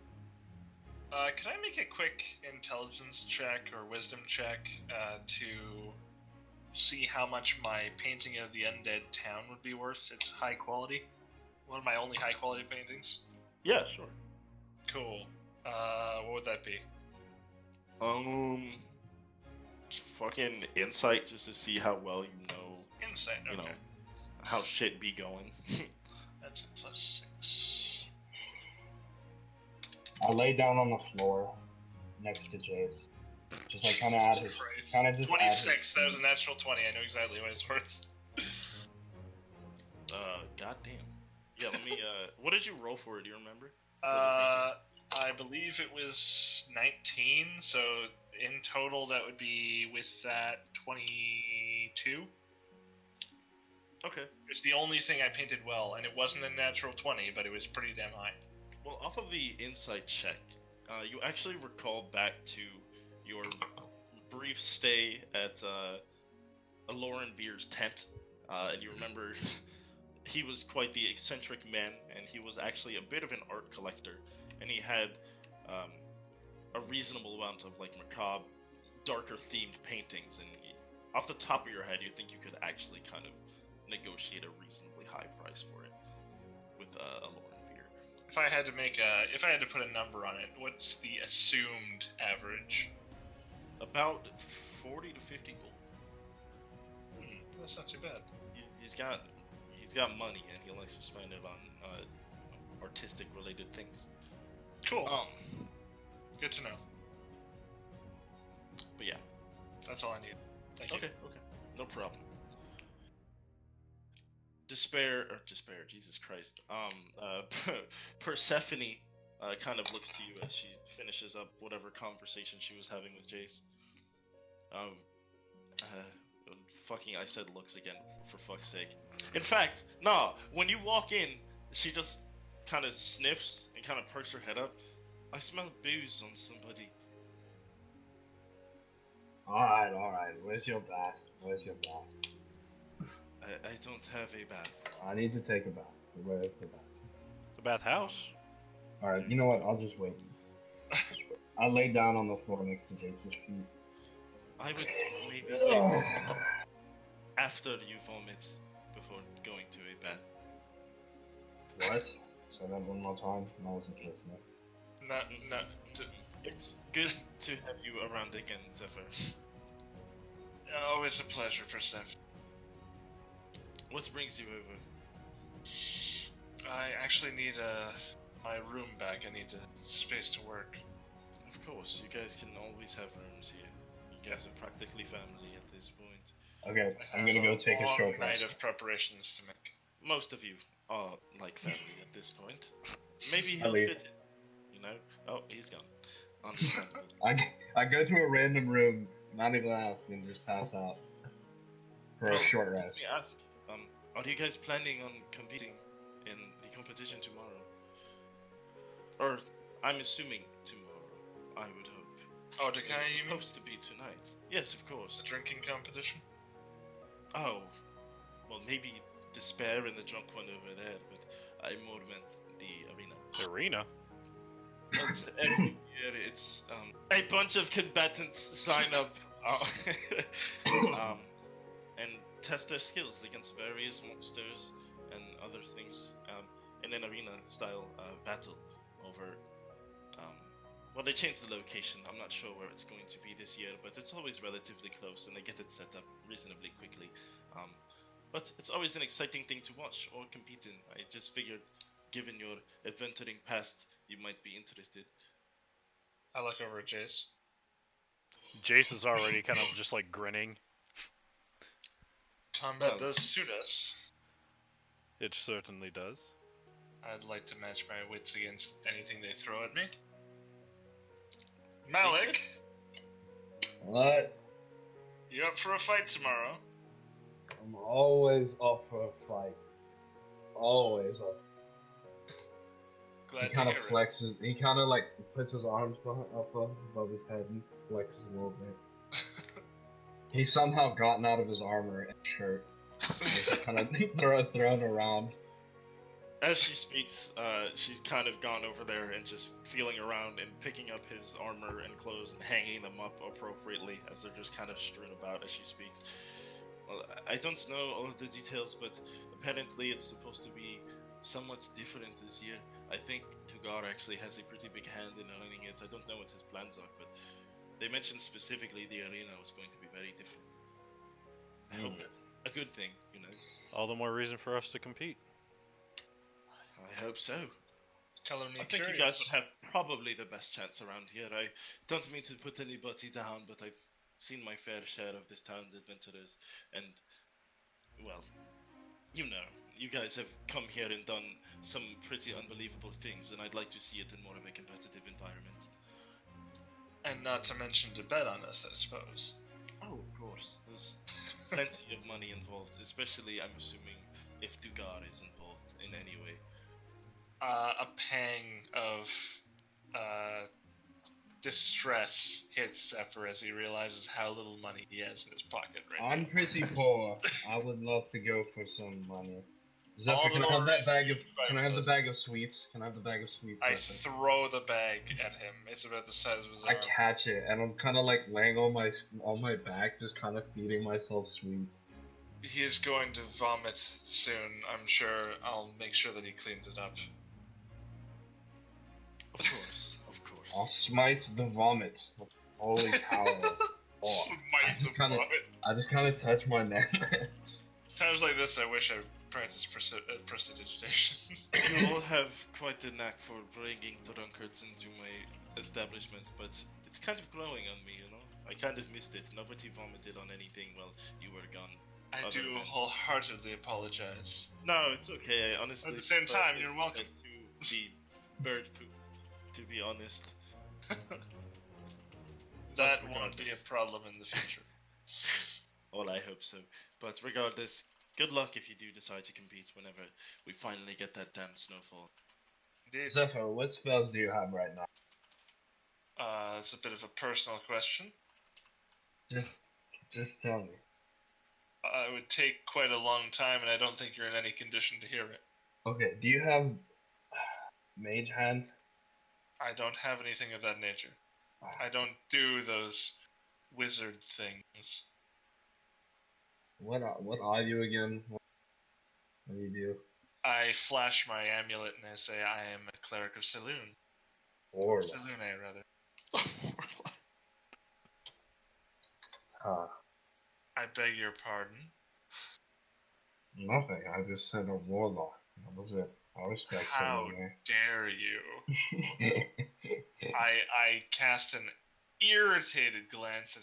S5: Can I make a quick intelligence check or wisdom check to see how much my painting of the undead town would be worth? It's high quality. One of my only high quality paintings.
S1: Yeah, sure.
S5: Cool. What would that be?
S1: Fucking insight just to see how well you know,
S5: Insight. Okay.
S1: how shit be going.
S5: That's a +6.
S2: I lay down on the floor next to Jace. Just like kind of add his,
S5: Christ.
S2: kind of just add his
S5: 26. That was a natural 20. I know exactly what it's worth.
S1: Goddamn. Yeah, let me. What did you roll for it? Do you remember?
S5: I believe it was 19. So in total, that would be with that 22.
S1: Okay.
S5: It's the only thing I painted well, and it wasn't a natural 20, but it was pretty damn high.
S1: Well, off of the insight check, you actually recall back to your brief stay at Lauren Veer's tent, and you remember he was quite the eccentric man, and he was actually a bit of an art collector, and he had a reasonable amount of like macabre, darker themed paintings, and off the top of your head, you think you could actually kind of negotiate a reasonably high price for it with a Lauren Veer.
S5: If I had to put a number on it, what's the assumed average?
S1: About 40 to 50 gold.
S5: That's not too bad.
S1: He's got money, and he likes to spend it on artistic related things.
S5: Cool. Good to know.
S1: But yeah.
S5: That's all I need. Thank you.
S1: Okay. No problem. Despair, Jesus Christ. Persephone kind of looks to you as she finishes up whatever conversation she was having with Jace. Fucking, I said looks again, for fuck's sake. In fact, nah, when you walk in, she just kind of sniffs and kind of perks her head up. I smell booze on somebody.
S2: Alright. Where's your bath?
S1: I don't have a bath.
S2: I need to take a bath. Where's the bath?
S4: The bathhouse.
S2: Alright, you know what? I'll just wait. I lay down on the floor next to Jace's feet.
S1: I would maybe wait after you vomit before going to a bath.
S2: What? Say that one more time. I wasn't listening.
S5: No.
S1: It's good to have you around again, Zephyr.
S5: Always a pleasure, Persephone.
S1: What brings you over?
S5: I actually need my room back. I need space to work.
S1: Of course, you guys can always have rooms here. You guys are practically family at this point.
S2: Okay,
S5: I
S2: I'm
S5: have
S2: gonna go take a
S5: long
S2: short
S5: night
S2: rest.
S5: of preparations to make.
S1: Most of you are like family at this point. Maybe
S2: I
S1: he'll
S2: leave.
S1: fit it. Oh, he's gone. Understandable.
S2: I go to a random room, not even asking, just pass out for a short
S1: Let
S2: rest.
S1: me ask, are you guys planning on competing in the competition tomorrow? Or, I'm assuming tomorrow, I would hope.
S5: Odecai,
S1: It's
S5: you mean?
S1: supposed to be tonight. Yes, of course.
S5: The drinking competition?
S1: Oh, well, maybe Despair and the drunk one over there, but I more meant the arena.
S4: Arena.
S1: It's every year, it's a bunch of combatants sign up and test their skills against various monsters and other things in an arena style battle over Well, they changed the location. I'm not sure where it's going to be this year, but it's always relatively close, and they get it set up reasonably quickly. But it's always an exciting thing to watch or compete in. I just figured, given your adventuring past, you might be interested.
S5: I look over at Jace.
S4: Jace is already kind of just like grinning.
S5: Combat
S1: Well-
S5: does suit us.
S4: It certainly does.
S5: I'd like to match my wits against anything they throw at me. Malik,
S2: What?
S5: you up for a fight tomorrow?
S2: I'm always up for a fight. Always up.
S5: Glad
S2: He
S5: to
S2: kind of
S5: hear it.
S2: flexes. He kind of like puts his arms up above his head and flexes a little bit. He's somehow gotten out of his armor and shirt. Just kind of thrown around.
S1: As she speaks, she's kind of gone over there and just feeling around and picking up his armor and clothes and hanging them up appropriately as they're just kind of strewn about as she speaks. Well, I don't know all of the details, but apparently it's supposed to be somewhat different this year. I think Tugar actually has a pretty big hand in running it. I don't know what his plans are, but they mentioned specifically the arena was going to be very different. I hope that's a good thing, you know.
S4: All the more reason for us to compete.
S1: I hope so.
S5: Color me
S1: I think
S5: curious.
S1: you guys would have probably the best chance around here. I don't mean to put anybody down, but I've seen my fair share of this town's adventurers, and, well, you know, you guys have come here and done some pretty unbelievable things, and I'd like to see it in more of a competitive environment.
S5: And not to mention to bet on us, I suppose.
S1: Oh, of course. There's plenty of money involved, especially, I'm assuming, if Dugar is involved in any way.
S5: A pang of distress hits Zephyr as he realizes how little money he has in his pocket right now.
S2: I'm pretty poor. I would love to go for some money.
S5: All
S2: Zephyr,
S5: the
S2: can I
S5: more
S2: have that
S5: reason
S2: bag
S5: you
S2: of?
S5: should buy
S2: Can I
S5: with
S2: have the
S5: us.
S2: bag of sweets? Can I have the bag of sweets?
S5: I
S2: Zephyr?
S5: throw the bag at him. It's about the size of his
S2: I
S5: arm.
S2: catch it, and I'm kind of like laying on my back, just kind of feeding myself sweets.
S5: He is going to vomit soon, I'm sure. I'll make sure that he cleans it up.
S1: Of course, of
S2: I'll
S1: course.
S2: smite the vomit. Holy power! Oh,
S5: Smite the
S2: just kinda-
S5: vomit.
S2: I just kind of touch my neck.
S5: Times like this, I wish I practiced prestidigitation.
S1: You all have quite a knack for bringing drunkards into my establishment, but it's kind of growing on me, you know? I kind of missed it. Nobody vomited on anything while you were gone.
S5: I
S1: Other
S5: do
S1: than-
S5: wholeheartedly apologize.
S1: No, it's okay. Honestly,
S5: At the same time,
S1: prefer
S5: you're welcome.
S1: it to be bird poop, to be honest.
S5: That
S1: But
S5: won't be a
S1: regardless.
S5: problem in the future.
S1: Well, I hope so. But regardless, good luck if you do decide to compete whenever we finally get that damn snowfall.
S5: Indeed.
S2: Zephyr, what spells do you have right now?
S5: It's a bit of a personal question.
S2: Just tell me.
S5: It would take quite a long time, and I don't think you're in any condition to hear it.
S2: Okay, do you have mage hand?
S5: I don't have anything of that nature. I don't do those wizard things.
S2: What are you again? What do you do?
S5: I flash my amulet and I say I am a cleric of Saloon.
S2: Or
S5: Saloon, rather.
S2: huh?
S5: I beg your pardon.
S2: Nothing. I just said a warlock. That was it. I respect
S5: How
S2: someone
S5: dare you?
S2: there.
S5: I cast an irritated glance at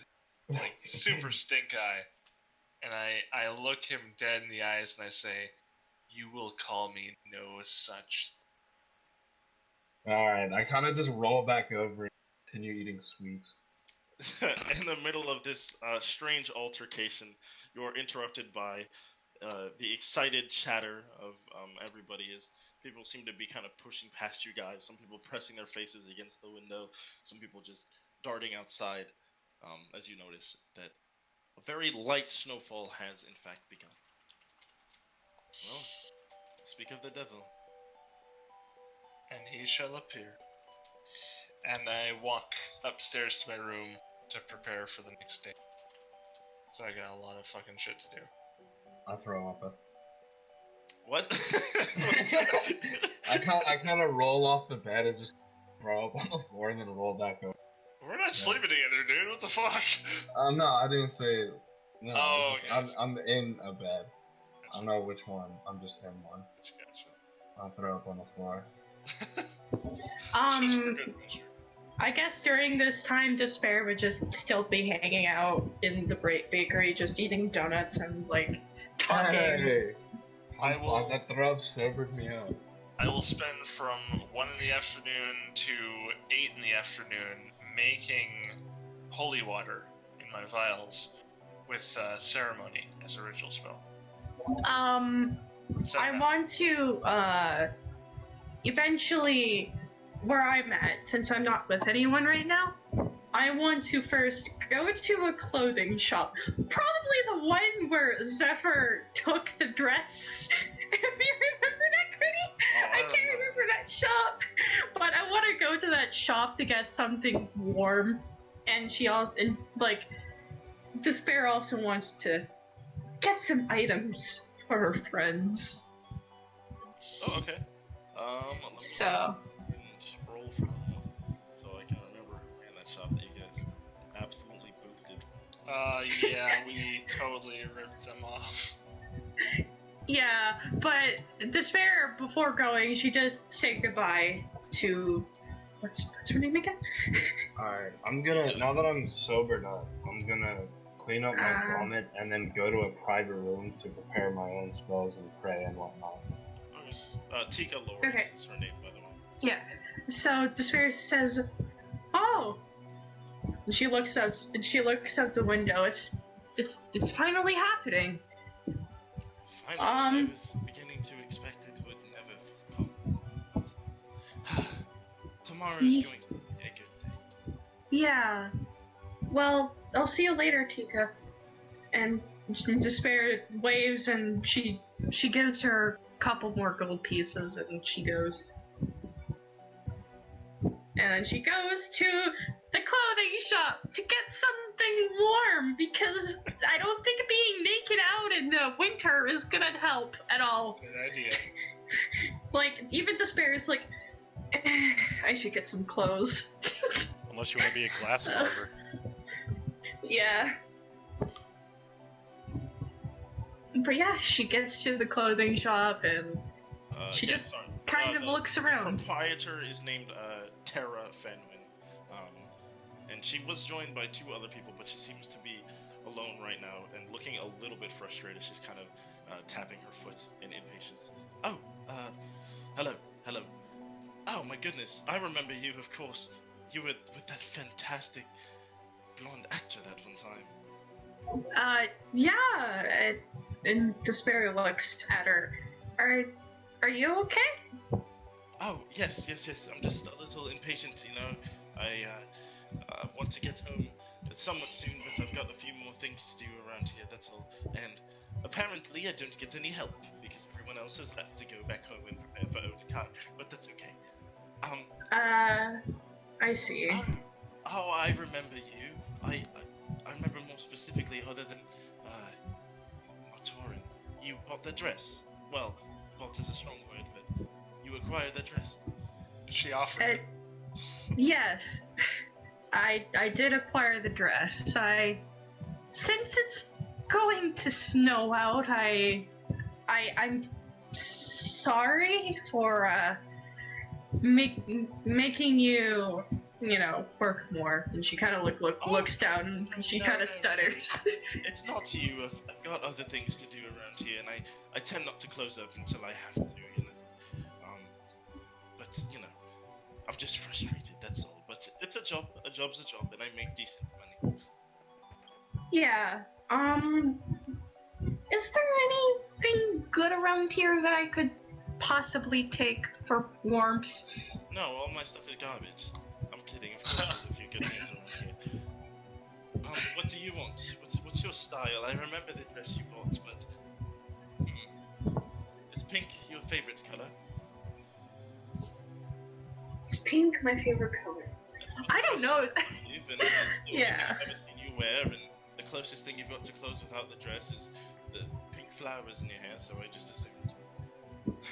S5: him, like super stink eye, and I look him dead in the eyes and I say, "You will call me no such."
S2: Alright, I kind of just roll back over and continue eating sweets.
S1: In the middle of this strange altercation, you're interrupted by the excited chatter of everybody. As people seem to be kind of pushing past you guys. Some people pressing their faces against the window. Some people just darting outside. As you notice that a very light snowfall has in fact begun. Well, speak of the devil.
S5: And he shall appear. And I walk upstairs to my room to prepare for the next day. So I got a lot of fucking shit to do.
S2: I throw up.
S1: What?
S2: I kind of roll off the bed and just throw up on the floor and then roll back over.
S5: We're not sleeping together, dude. What the fuck?
S2: No, I didn't say. No,
S5: Oh,
S2: I'm in a bed. I don't know which one. I'm just in one.
S5: Gotcha.
S2: I'll throw up on the floor.
S5: Just for good measure.
S3: I guess during this time, Despair would just still be hanging out in the bakery, just eating donuts and like talking.
S2: Hey,
S5: I
S2: that throw up sobered me up.
S5: I will spend from 1 in the afternoon to 8 in the afternoon making holy water in my vials with ceremony as a ritual spell.
S3: I want to eventually, where I'm at, since I'm not with anyone right now, I want to first go to a clothing shop. Probably the one where Zephyr took the dress. If you remember that, Critty? I can't remember that shop. But I want to go to that shop to get something warm. And she also, and like, Despair also wants to get some items for her friends.
S1: Oh, okay.
S3: So.
S1: Scroll from so I can remember who ran that shop that you guys absolutely boosted.
S5: Yeah, we totally ripped them off.
S3: Yeah, but Despair, before going, she just said goodbye to what's her name again?
S2: Alright, I'm gonna, now that I'm sobered up, I'm gonna clean up my vomit and then go to a private room to prepare my own spells and pray and whatnot.
S1: Tika Lawrence
S3: Okay.
S1: is her name, by the way.
S3: Yeah. So Despair says, "Oh." And she looks out. And she looks out the window. It's finally happening.
S1: Finally, I was beginning to expect it would never come. Tomorrow is going to be a good day.
S3: Yeah. Well, I'll see you later, Tika. And Despair waves, and she gives her a couple more gold pieces, and she goes. And then she goes to the clothing shop to get something warm, because I don't think being naked out in the winter is gonna help at all.
S5: Good idea.
S3: Like, even Despair is like, I should get some clothes.
S4: Unless you want to be a glass carver.
S3: Yeah. But yeah, she gets to the clothing shop and she just kind of looks around.
S1: The proprietor is named Terra Fenwin, and she was joined by 2 other people, but she seems to be alone right now and looking a little bit frustrated. She's kind of tapping her foot in impatience. Oh, hello. Oh my goodness, I remember you, of course. You were with that fantastic blonde actor that one time.
S3: Yeah, and Despair looks at her. Are you okay?
S1: Oh, yes. I'm just a little impatient, you know. I want to get home somewhat soon, but I've got a few more things to do around here, that's all. And apparently I don't get any help, because everyone else has left to go back home and prepare for Odecai, but that's okay.
S3: I see.
S1: Oh, I remember you. I remember more specifically, other than, Matorin. You bought the dress. Well, bought is a strong word, but you acquired the dress.
S5: She offered it.
S3: Yes. I did acquire the dress. Since it's going to snow out, I'm sorry for, making you, work more. And she kind of looks down and she kind of stutters.
S1: It's not you. I've got other things to do around here, and I tend not to close up until I have to, But, I'm just frustrated, that's all. But it's a job. A job's a job, and I make decent money.
S3: Yeah. Is there anything good around here that I could possibly take for warmth?
S1: No, all my stuff is garbage. I'm kidding. Of course there's a few good things around here. What do you want? What's your style? I remember the dress you bought, but... Is pink your favorite color?
S3: Is pink my favorite color? I don't know. Yeah.
S1: I've never seen you wear, and the closest thing you've got to clothes without the dress is the pink flowers in your hair, so I just assumed.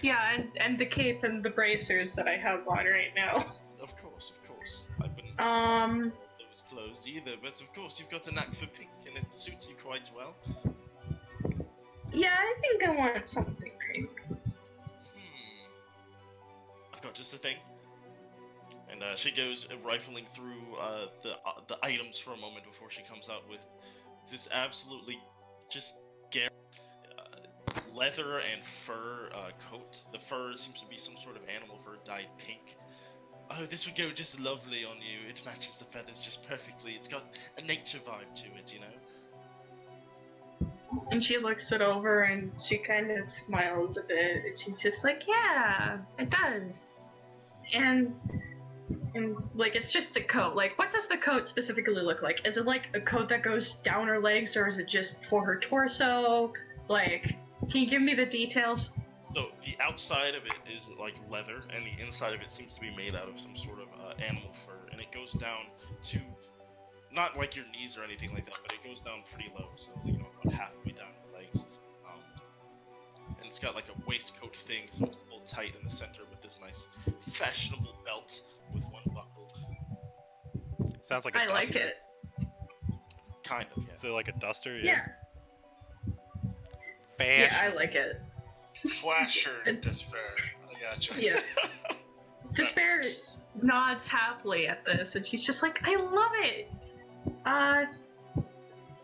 S3: Yeah, and the cape and the bracers that I have on right now.
S1: Of course. course. I wouldn't those clothes either, but of course you've got a knack for pink, and it suits you quite well.
S3: Yeah, I think I want something pink.
S1: I've got just the thing. And she goes rifling through the items for a moment before she comes out with this absolutely just leather and fur coat. The fur seems to be some sort of animal fur dyed pink. Oh, this would go just lovely on you. It matches the feathers just perfectly. It's got a nature vibe to it, you know?
S3: And she looks it over and she kind of smiles a bit. And she's just like, yeah, it does. And like, it's just a coat. Like, what does the coat specifically look like? Is it like a coat that goes down her legs, or is it just for her torso? Like, can you give me the details?
S1: So the outside of it is like leather, and the inside of it seems to be made out of some sort of animal fur, and it goes down to not like your knees or anything like that, but it goes down pretty low, so about halfway down your legs. And it's got like a waistcoat thing, so it's pulled tight in the center with this nice fashionable belt with one buckle.
S4: Sounds like a
S3: I
S4: duster.
S3: like it.
S1: Kind of, yeah.
S4: Is it like a duster?
S3: Yeah.
S4: Fashion.
S3: Yeah, I like it.
S5: Flasher despair. I gotcha.
S3: Yeah. Despair nods happily at this, and she's just like, I love it!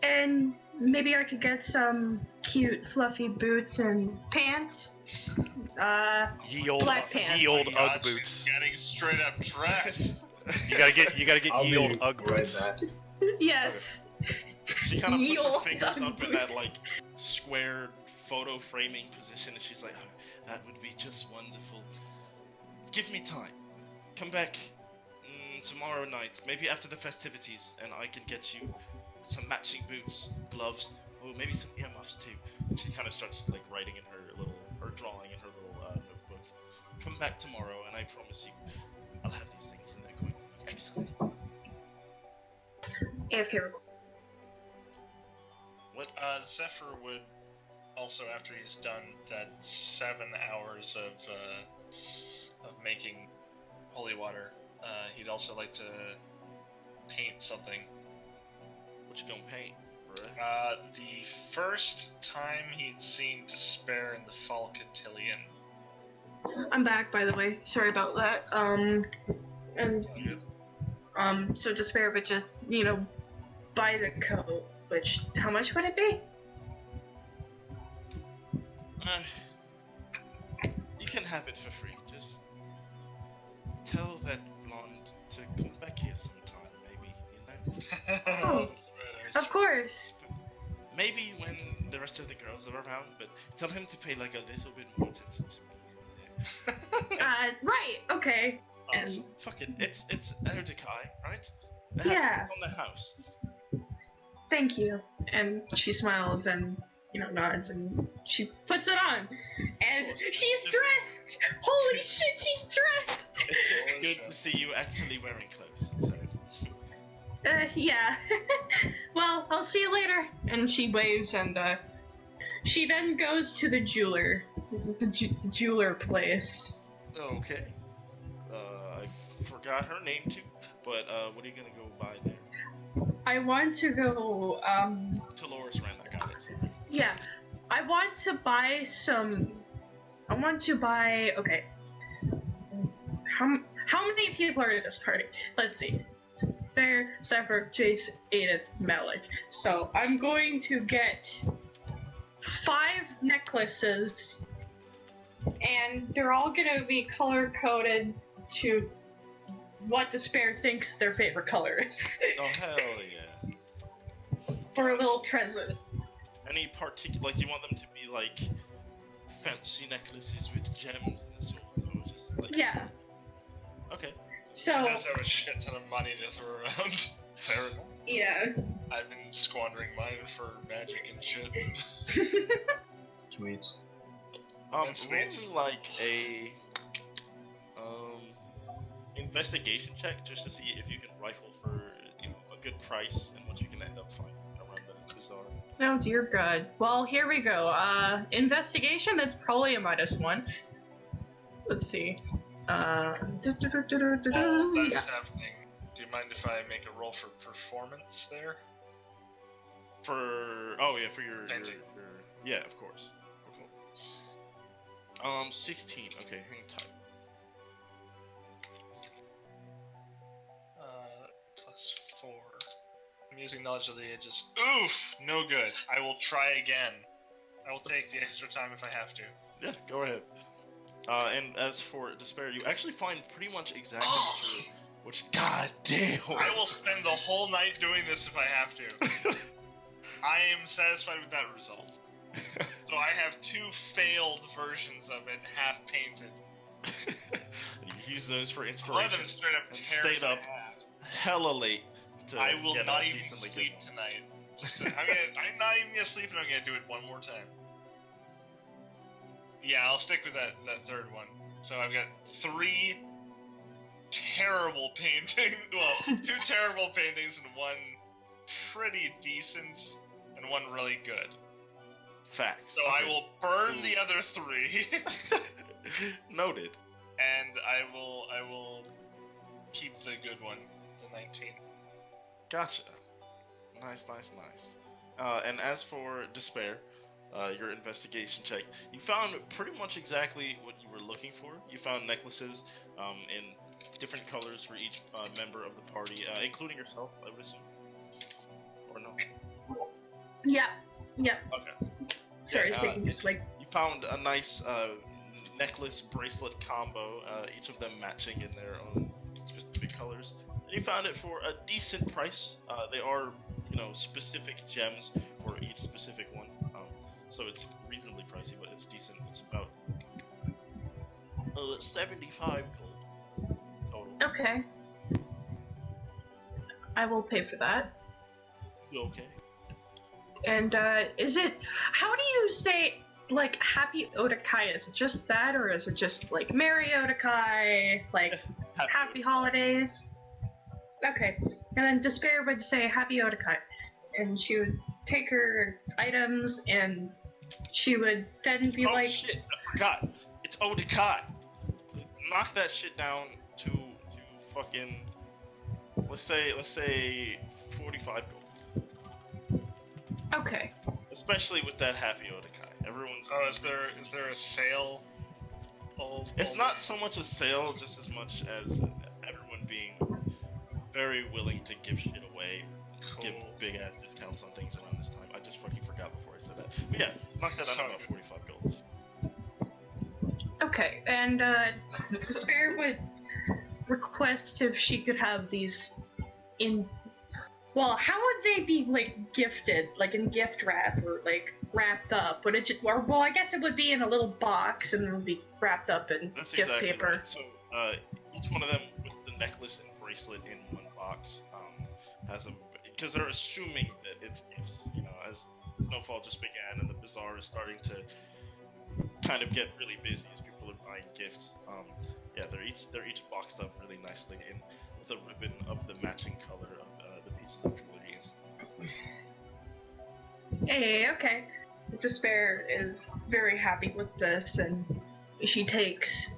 S3: And maybe I could get some cute, fluffy boots and pants.
S4: Ye old
S3: black pants.
S4: Ye old
S5: God,
S4: Ugg boots.
S5: she's getting straight up dressed.
S4: You gotta get
S2: I'll
S4: ye old
S2: be
S4: Ugg
S2: right
S4: boots.
S2: back.
S3: Yes.
S1: She kind of puts her
S3: Yo,
S1: fingers up in that
S3: boots.
S1: like square photo framing position, and she's like, oh, that would be just wonderful. Give me time. Come back tomorrow night, maybe after the festivities, and I can get you some matching boots, gloves, or maybe some earmuffs too. And she kind of starts like writing in her little, or drawing in her little notebook. Come back tomorrow, and I promise you, I'll have these things, and they're going to be excellent.
S3: AFK.
S1: What?
S5: Zephyr would also, after he's done that 7 hours of making holy water, he'd also like to paint something.
S1: What you gonna paint, bruh?
S5: The first time he'd seen Despair in the Fall Cotillion.
S3: I'm back, by the way. Sorry about that. So Despair would just, buy the coat, which, how much would it be?
S1: You can have it for free. Just tell that blonde to come back here sometime, maybe,
S3: Oh, of course.
S1: Maybe when the rest of the girls are around, but tell him to pay like a little bit more attention to me.
S3: Right, okay.
S5: Awesome.
S1: Fuck it, it's Odecai, right? I have
S3: Yeah.
S1: it on the house.
S3: Thank you. And she smiles and, nods, and she puts it on. And she's dressed! Holy shit, she's dressed!
S1: It's just good to see you actually wearing clothes. So.
S3: Yeah. Well, I'll see you later. And she waves, and she then goes to the jeweler. The jeweler place.
S1: Okay. I forgot her name too, but what are you gonna go buy there?
S3: I want to go,
S1: Dolores ran, I got it. Sorry.
S3: yeah. I want to buy okay. How many people are at this party? Let's see. Fair, Zephyr, Jace, Aiden, Malik. So I'm going to get 5 necklaces, and they're all gonna be color coded to what Despair thinks their favorite color is.
S1: Oh hell yeah!
S3: For a little present.
S1: Any particular, like, you want them to be like fancy necklaces with gems and so on, or just like?
S3: Yeah.
S1: Okay.
S3: So.
S5: He does have a shit ton of money to throw around.
S1: Fair enough.
S3: Yeah.
S5: I've been squandering mine for magic and shit.
S2: Tweets.
S1: Roll
S5: That's
S1: me
S5: sweet.
S1: like a investigation check just to see if you can rifle for a good price and what you can end up finding around the bazaar.
S3: Oh dear God. Well, here we go. Investigation. That's probably a -1. Let's see.
S5: While that's
S3: Yeah.
S5: happening, Do you mind if I make a roll for performance there?
S1: For your
S5: Painting.
S1: yeah, of course. Cool. 16. Okay, hang tight.
S5: +4. I'm using knowledge of the ages. Oof! No good. I will try again. I will take the extra time if I have to.
S1: Yeah, go ahead. And as for despair, you actually find pretty much exactly which. God damn!
S5: I will spend the whole night doing this if I have to. I am satisfied with that result. So I have 2 failed versions of it, half painted.
S1: You use those for
S5: One of
S1: inspiration.
S5: them straight up
S1: and
S5: tears
S1: stayed up
S5: my half.
S1: hella late to
S5: I will
S1: get
S5: not
S1: a
S5: even
S1: decently
S5: sleep
S1: good one.
S5: tonight. I'm not even gonna sleep, and I'm gonna do it one more time. Yeah, I'll stick with that third one. So I've got 3 terrible paintings. Well, 2 terrible paintings and 1 pretty decent and 1 really good.
S1: Facts.
S5: So
S1: okay.
S5: I will burn the other 3.
S1: Noted.
S5: And I will keep the good one, the 19.
S1: Gotcha. Nice. And as for despair, your investigation check, you found pretty much exactly what you were looking for. You found necklaces in different colors for each member of the party, including yourself, I would assume. Or no?
S3: Yeah.
S1: Okay.
S3: Sorry,
S1: Yeah,
S3: it's taking just like.
S1: You found a nice necklace bracelet combo, each of them matching in their own specific colors. And you found it for a decent price. They are, specific gems for each specific one. So it's reasonably pricey, but it's decent. It's about 75 gold total.
S3: Okay. I will pay for that.
S1: Okay.
S3: And is it? How do you say like Happy Odecai? Is it just that, or is it just like Merry Odecai? Like Happy Holidays? Okay. And then Despair would say Happy Odecai, and she would take her items, and she would then be like,
S1: Shit! I forgot. It's Odecai. Knock that shit down to fucking. Let's say 45 gold.
S3: okay.
S1: Especially with that Happy Odecai. Everyone's.
S5: Oh, is there a sale?
S1: It's not so much a sale, just as much as everyone being very willing to give shit away, give big ass discounts on things around this time. I just fucking forgot before I said that. But yeah, knock that down to about 45 gold.
S3: Okay, and Despair would request if she could have these in. Well, how would they be like gifted, like in gift wrap or like wrapped up? Would it just, well, I guess it would be in a little box and it would be wrapped up in
S1: That's
S3: gift
S1: exactly
S3: paper.
S1: Right. So each one of them with the necklace and bracelet in one box has a, because they're assuming that it's gifts. As Snowfall just began and the bazaar is starting to kind of get really busy as people are buying gifts. They're each boxed up really nicely in with a ribbon of the matching color of the pieces of jewelry.
S3: Hey, okay. Despair is very happy with this, and she takes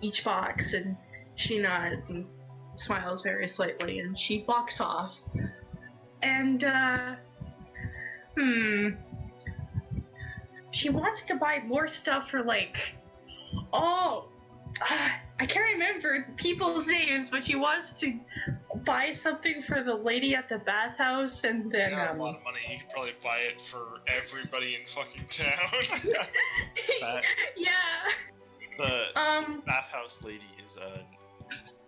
S3: each box and she nods and smiles very slightly, and she walks off. And she wants to buy more stuff for I can't remember the people's names, but she wants to buy something for the lady at the bathhouse, and then
S5: a lot of money. You could probably buy it for everybody in fucking town.
S3: Yeah.
S1: The bathhouse lady is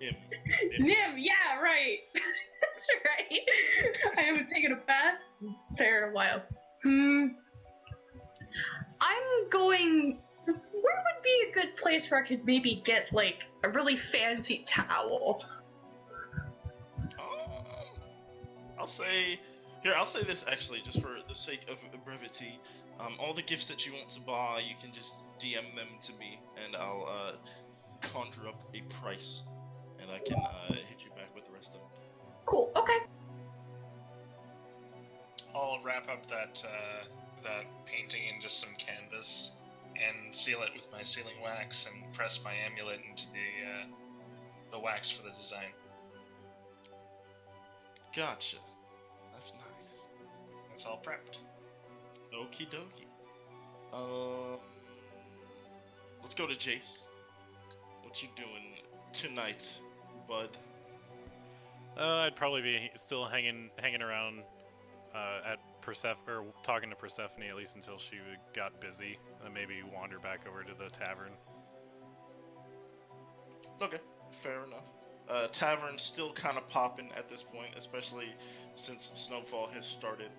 S3: Nim, yeah, right. That's right. I haven't taken a bath there in a while. I'm going. Where would be a good place where I could maybe get like a really fancy towel?
S1: I'll say this actually, just for the sake of brevity. All the gifts that you want to buy, you can just DM them to me, and I'll conjure up a price, and I can hit you back with the rest of them.
S3: Cool. Okay.
S5: I'll wrap up that painting in just some canvas and seal it with my sealing wax and press my amulet into the wax for the design.
S1: Gotcha. That's nice.
S5: It's all prepped.
S1: Okie dokie. Let's go to Jace. What you doing tonight, bud?
S4: I'd probably be still hanging around at Persephone, or talking to Persephone at least until she got busy, and maybe wander back over to the tavern.
S1: Okay, fair enough. Tavern's still kind of popping at this point, especially since snowfall has started.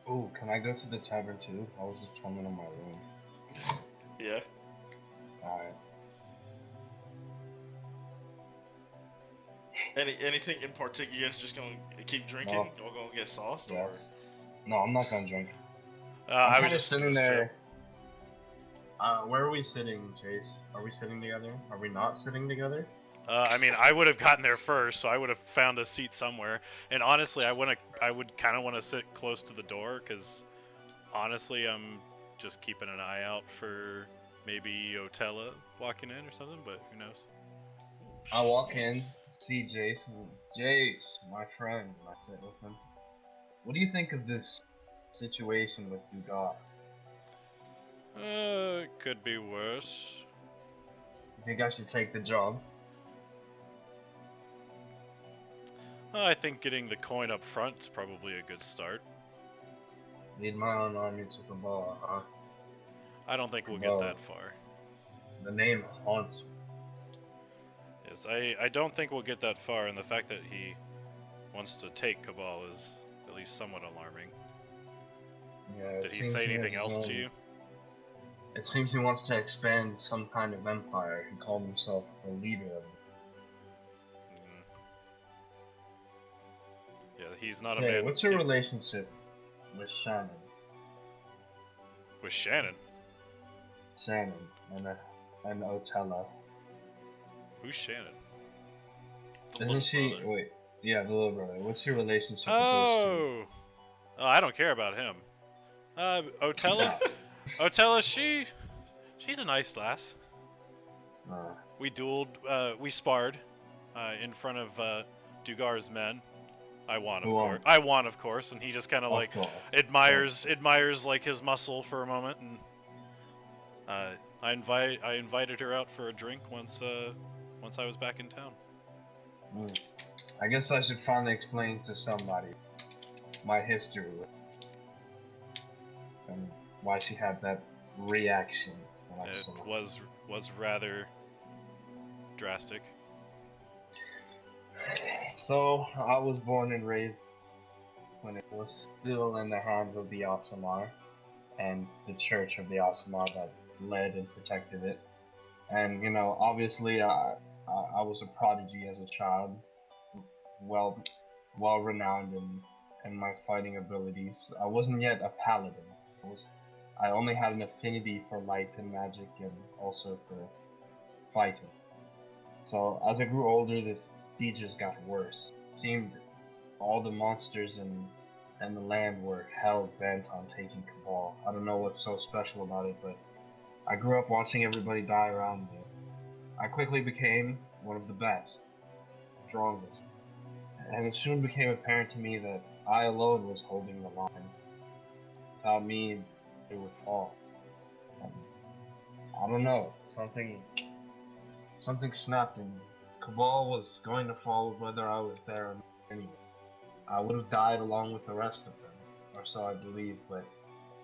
S2: Ooh, can I go to the tavern too? I was just chilling in my room.
S1: Yeah.
S2: Alright.
S1: Anything in particular? You guys just gonna keep drinking?
S2: No.
S1: Or gonna get sauced?
S2: Yes. No, I'm not gonna drink.
S4: I
S2: I'm
S4: was
S2: kinda
S4: just
S2: sitting
S4: gonna
S2: there. Where are we sitting, Chase? Are we sitting together? Are we not sitting together?
S4: I mean, I would have gotten there first, so I would have found a seat somewhere. And honestly, I would kind of want to sit close to the door, because honestly, I'm just keeping an eye out for maybe Otella walking in or something, but who knows?
S2: I walk in, see Jace. Jace, my friend. And I sit with him. What do you think of this situation with Dugas?
S4: It could be worse.
S2: You think I should take the job?
S4: I think getting the coin up front is probably a good start.
S2: Lead my own army to Cabal, huh?
S4: I don't think we'll
S2: Well,
S4: get that far.
S2: The name haunts me.
S4: Yes, I don't think we'll get that far, and the fact that he wants to take Cabal is at least somewhat alarming.
S2: Yeah,
S4: Did he say anything else to you?
S2: It seems he wants to expand some kind of empire. He called himself the leader of it.
S4: Yeah, he's not a
S2: Okay,
S4: man.
S2: what's your relationship with Shannon?
S4: With Shannon?
S2: Shannon and Otella.
S4: Who's Shannon?
S1: The
S2: Isn't
S1: little
S2: she?
S1: brother.
S2: Wait, yeah, the little brother. What's your relationship with
S4: Oh, I don't care about him. Otella? Otella, she's a nice lass.
S2: those two?
S4: We dueled, we sparred in front of Dugar's men. I won, of
S2: Who won?
S4: course. I won, of course, and he just kind of
S2: Of
S4: like
S2: course.
S4: admires like his muscle for a moment, and I invited her out for a drink once I was back in town.
S2: I guess I should finally explain to somebody my history with and why she had that reaction when I
S4: It
S2: saw her.
S4: was rather drastic.
S2: So, I was born and raised when it was still in the hands of the Asamar and the Church of the Asamar that led and protected it. And, you know, obviously I was a prodigy as a child, well renowned in my fighting abilities. I wasn't yet a paladin. I only had an affinity for light and magic and also for fighting. So as I grew older, the sieges got worse. It seemed all the monsters and the land were hell bent on taking Cabal. I don't know what's so special about it, but I grew up watching everybody die around me. I quickly became one of the best, strongest, and it soon became apparent to me that I alone was holding the line. Without me, it would fall. And I don't know, something snapped in me. Cabal was going to fall whether I was there or not anyway. I would have died along with the rest of them, or so I believe, but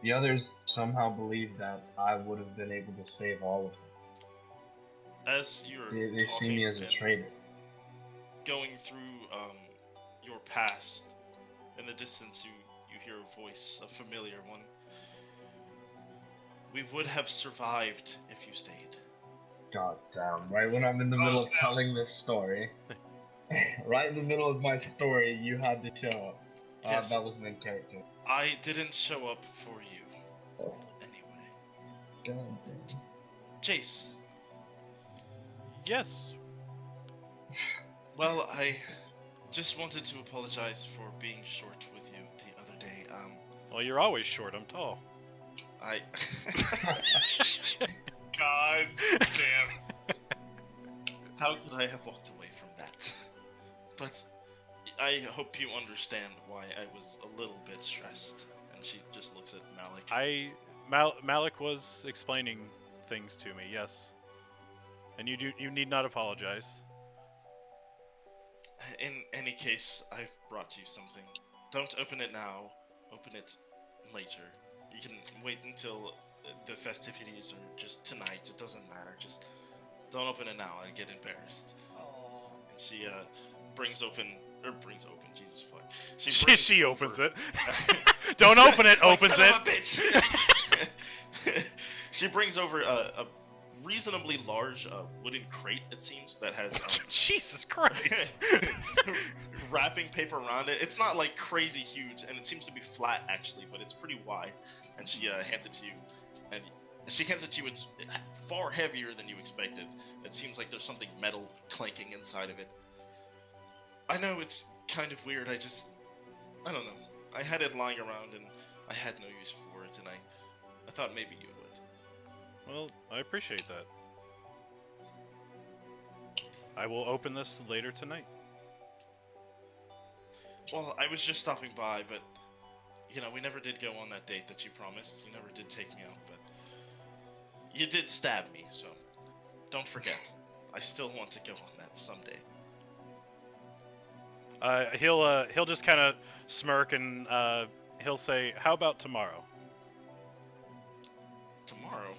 S2: the others somehow believed that I would have been able to save all of them.
S1: As you're
S2: They see me as a traitor.
S1: going through your past, in the distance you hear a voice, a familiar one. We would have survived if you stayed.
S2: God damn, right when I'm in the middle of telling this story, right in the middle of my story, you had to show up.
S1: Yes.
S2: That wasn't in character.
S1: I didn't show up for you.
S2: Oh.
S1: Anyway.
S2: God damn.
S1: Jace.
S4: Yes.
S1: Well, I just wanted to apologize for being short with you the other day.
S4: Well, you're always short. I'm tall.
S5: God damn.
S1: How could I have walked away from that? but I hope you understand why I was a little bit stressed. And she just looks at Malik.
S4: Malik was explaining things to me, yes. And you need not apologize.
S1: In any case, I've brought you something. Don't open it now. Open it later. You can wait until the festivities or just tonight. It doesn't matter. Just don't open it now. I get embarrassed.
S2: Oh.
S1: And she brings open. Jesus fuck.
S4: She opens it. Don't open it. Opens
S1: son
S4: it.
S1: Of a bitch. She brings over a reasonably large wooden crate. It seems that has
S4: Jesus Christ.
S1: wrapping paper around it. It's not like crazy huge, and it seems to be flat actually, but it's pretty wide. And she hands it to you, and she hands it to you. It's far heavier than you expected. It seems like there's something metal clanking inside of it. I know it's kind of weird. I don't know. I had it lying around, and I had no use for it, and I thought maybe you would.
S4: Well, I appreciate that. I will open this later tonight.
S1: Well, I was just stopping by, but, we never did go on that date that you promised. You never did take me out, but you did stab me, so don't forget. I still want to go on that someday.
S4: He'll just kind of smirk and he'll say, "How about tomorrow?"
S1: Tomorrow?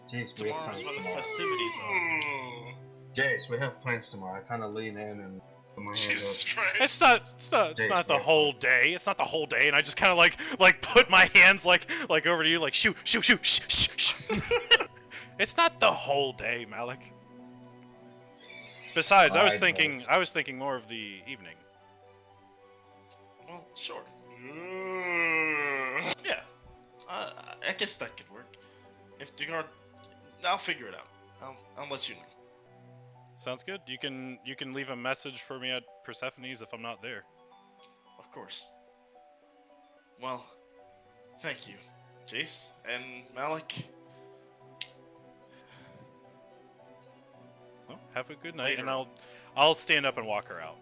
S2: Jeez,
S1: Tomorrow's when the festivities are.
S2: Jace, we have plans tomorrow. I kind of lean in and put my hands up.
S5: Jesus Christ.
S4: It's not the whole day. It's not the whole day, and I just kind of like put my hands like over to you, like shoot. It's not the whole day, Malik. Besides, I was thinking more of the evening.
S1: Well, sure. Yeah. I guess that could work. If Degard, I'll figure it out. I'll let you know.
S4: Sounds good. You can leave a message for me at Persephone's if I'm not there.
S1: Of course. Well, thank you, Jace and Malik.
S4: Well, have a good night,
S1: Later.
S4: and I'll stand up and walk her out.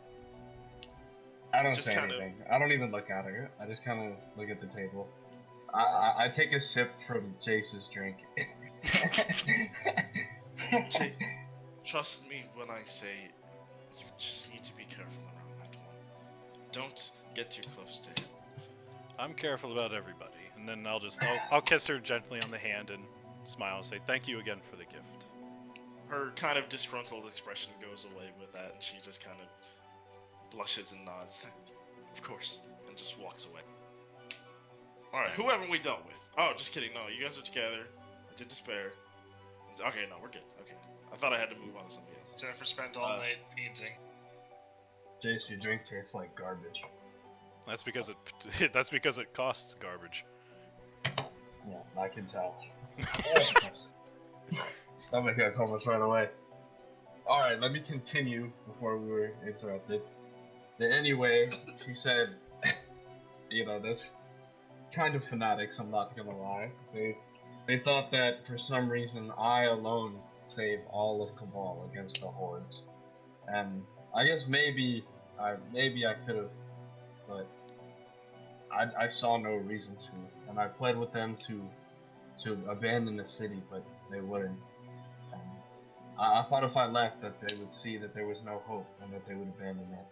S2: I don't
S1: Just
S2: say
S1: kinda-
S2: anything. I don't even look at her. I just kind of look at the table. I take a sip from Jace's drink.
S1: Trust me when I say you just need to be careful around that one. Don't get too close to him.
S4: I'm careful about everybody, and then I'll kiss her gently on the hand and smile and say thank you again for the gift.
S1: Her kind of disgruntled expression goes away with that, and she just kind of blushes and nods. Of course, and just walks away. Alright, who haven't we dealt with? Oh, just kidding. No, you guys are together. I did despair. Okay, no, we're good. Okay. I thought I had to move on to something else.
S5: Jennifer spent all night painting.
S2: Jace, your drink tastes like garbage.
S4: That's because it costs garbage.
S2: Yeah, I can tell. Stomach hurts almost right away. Alright, let me continue before we were interrupted. Anyway, she said, there's kind of fanatics, I'm not gonna lie. They thought that for some reason I alone saved all of Cabal against the hordes. And I guess maybe I could have, but I saw no reason to. And I pled with them to abandon the city, but they wouldn't. And I thought if I left that they would see that there was no hope and that they would abandon it.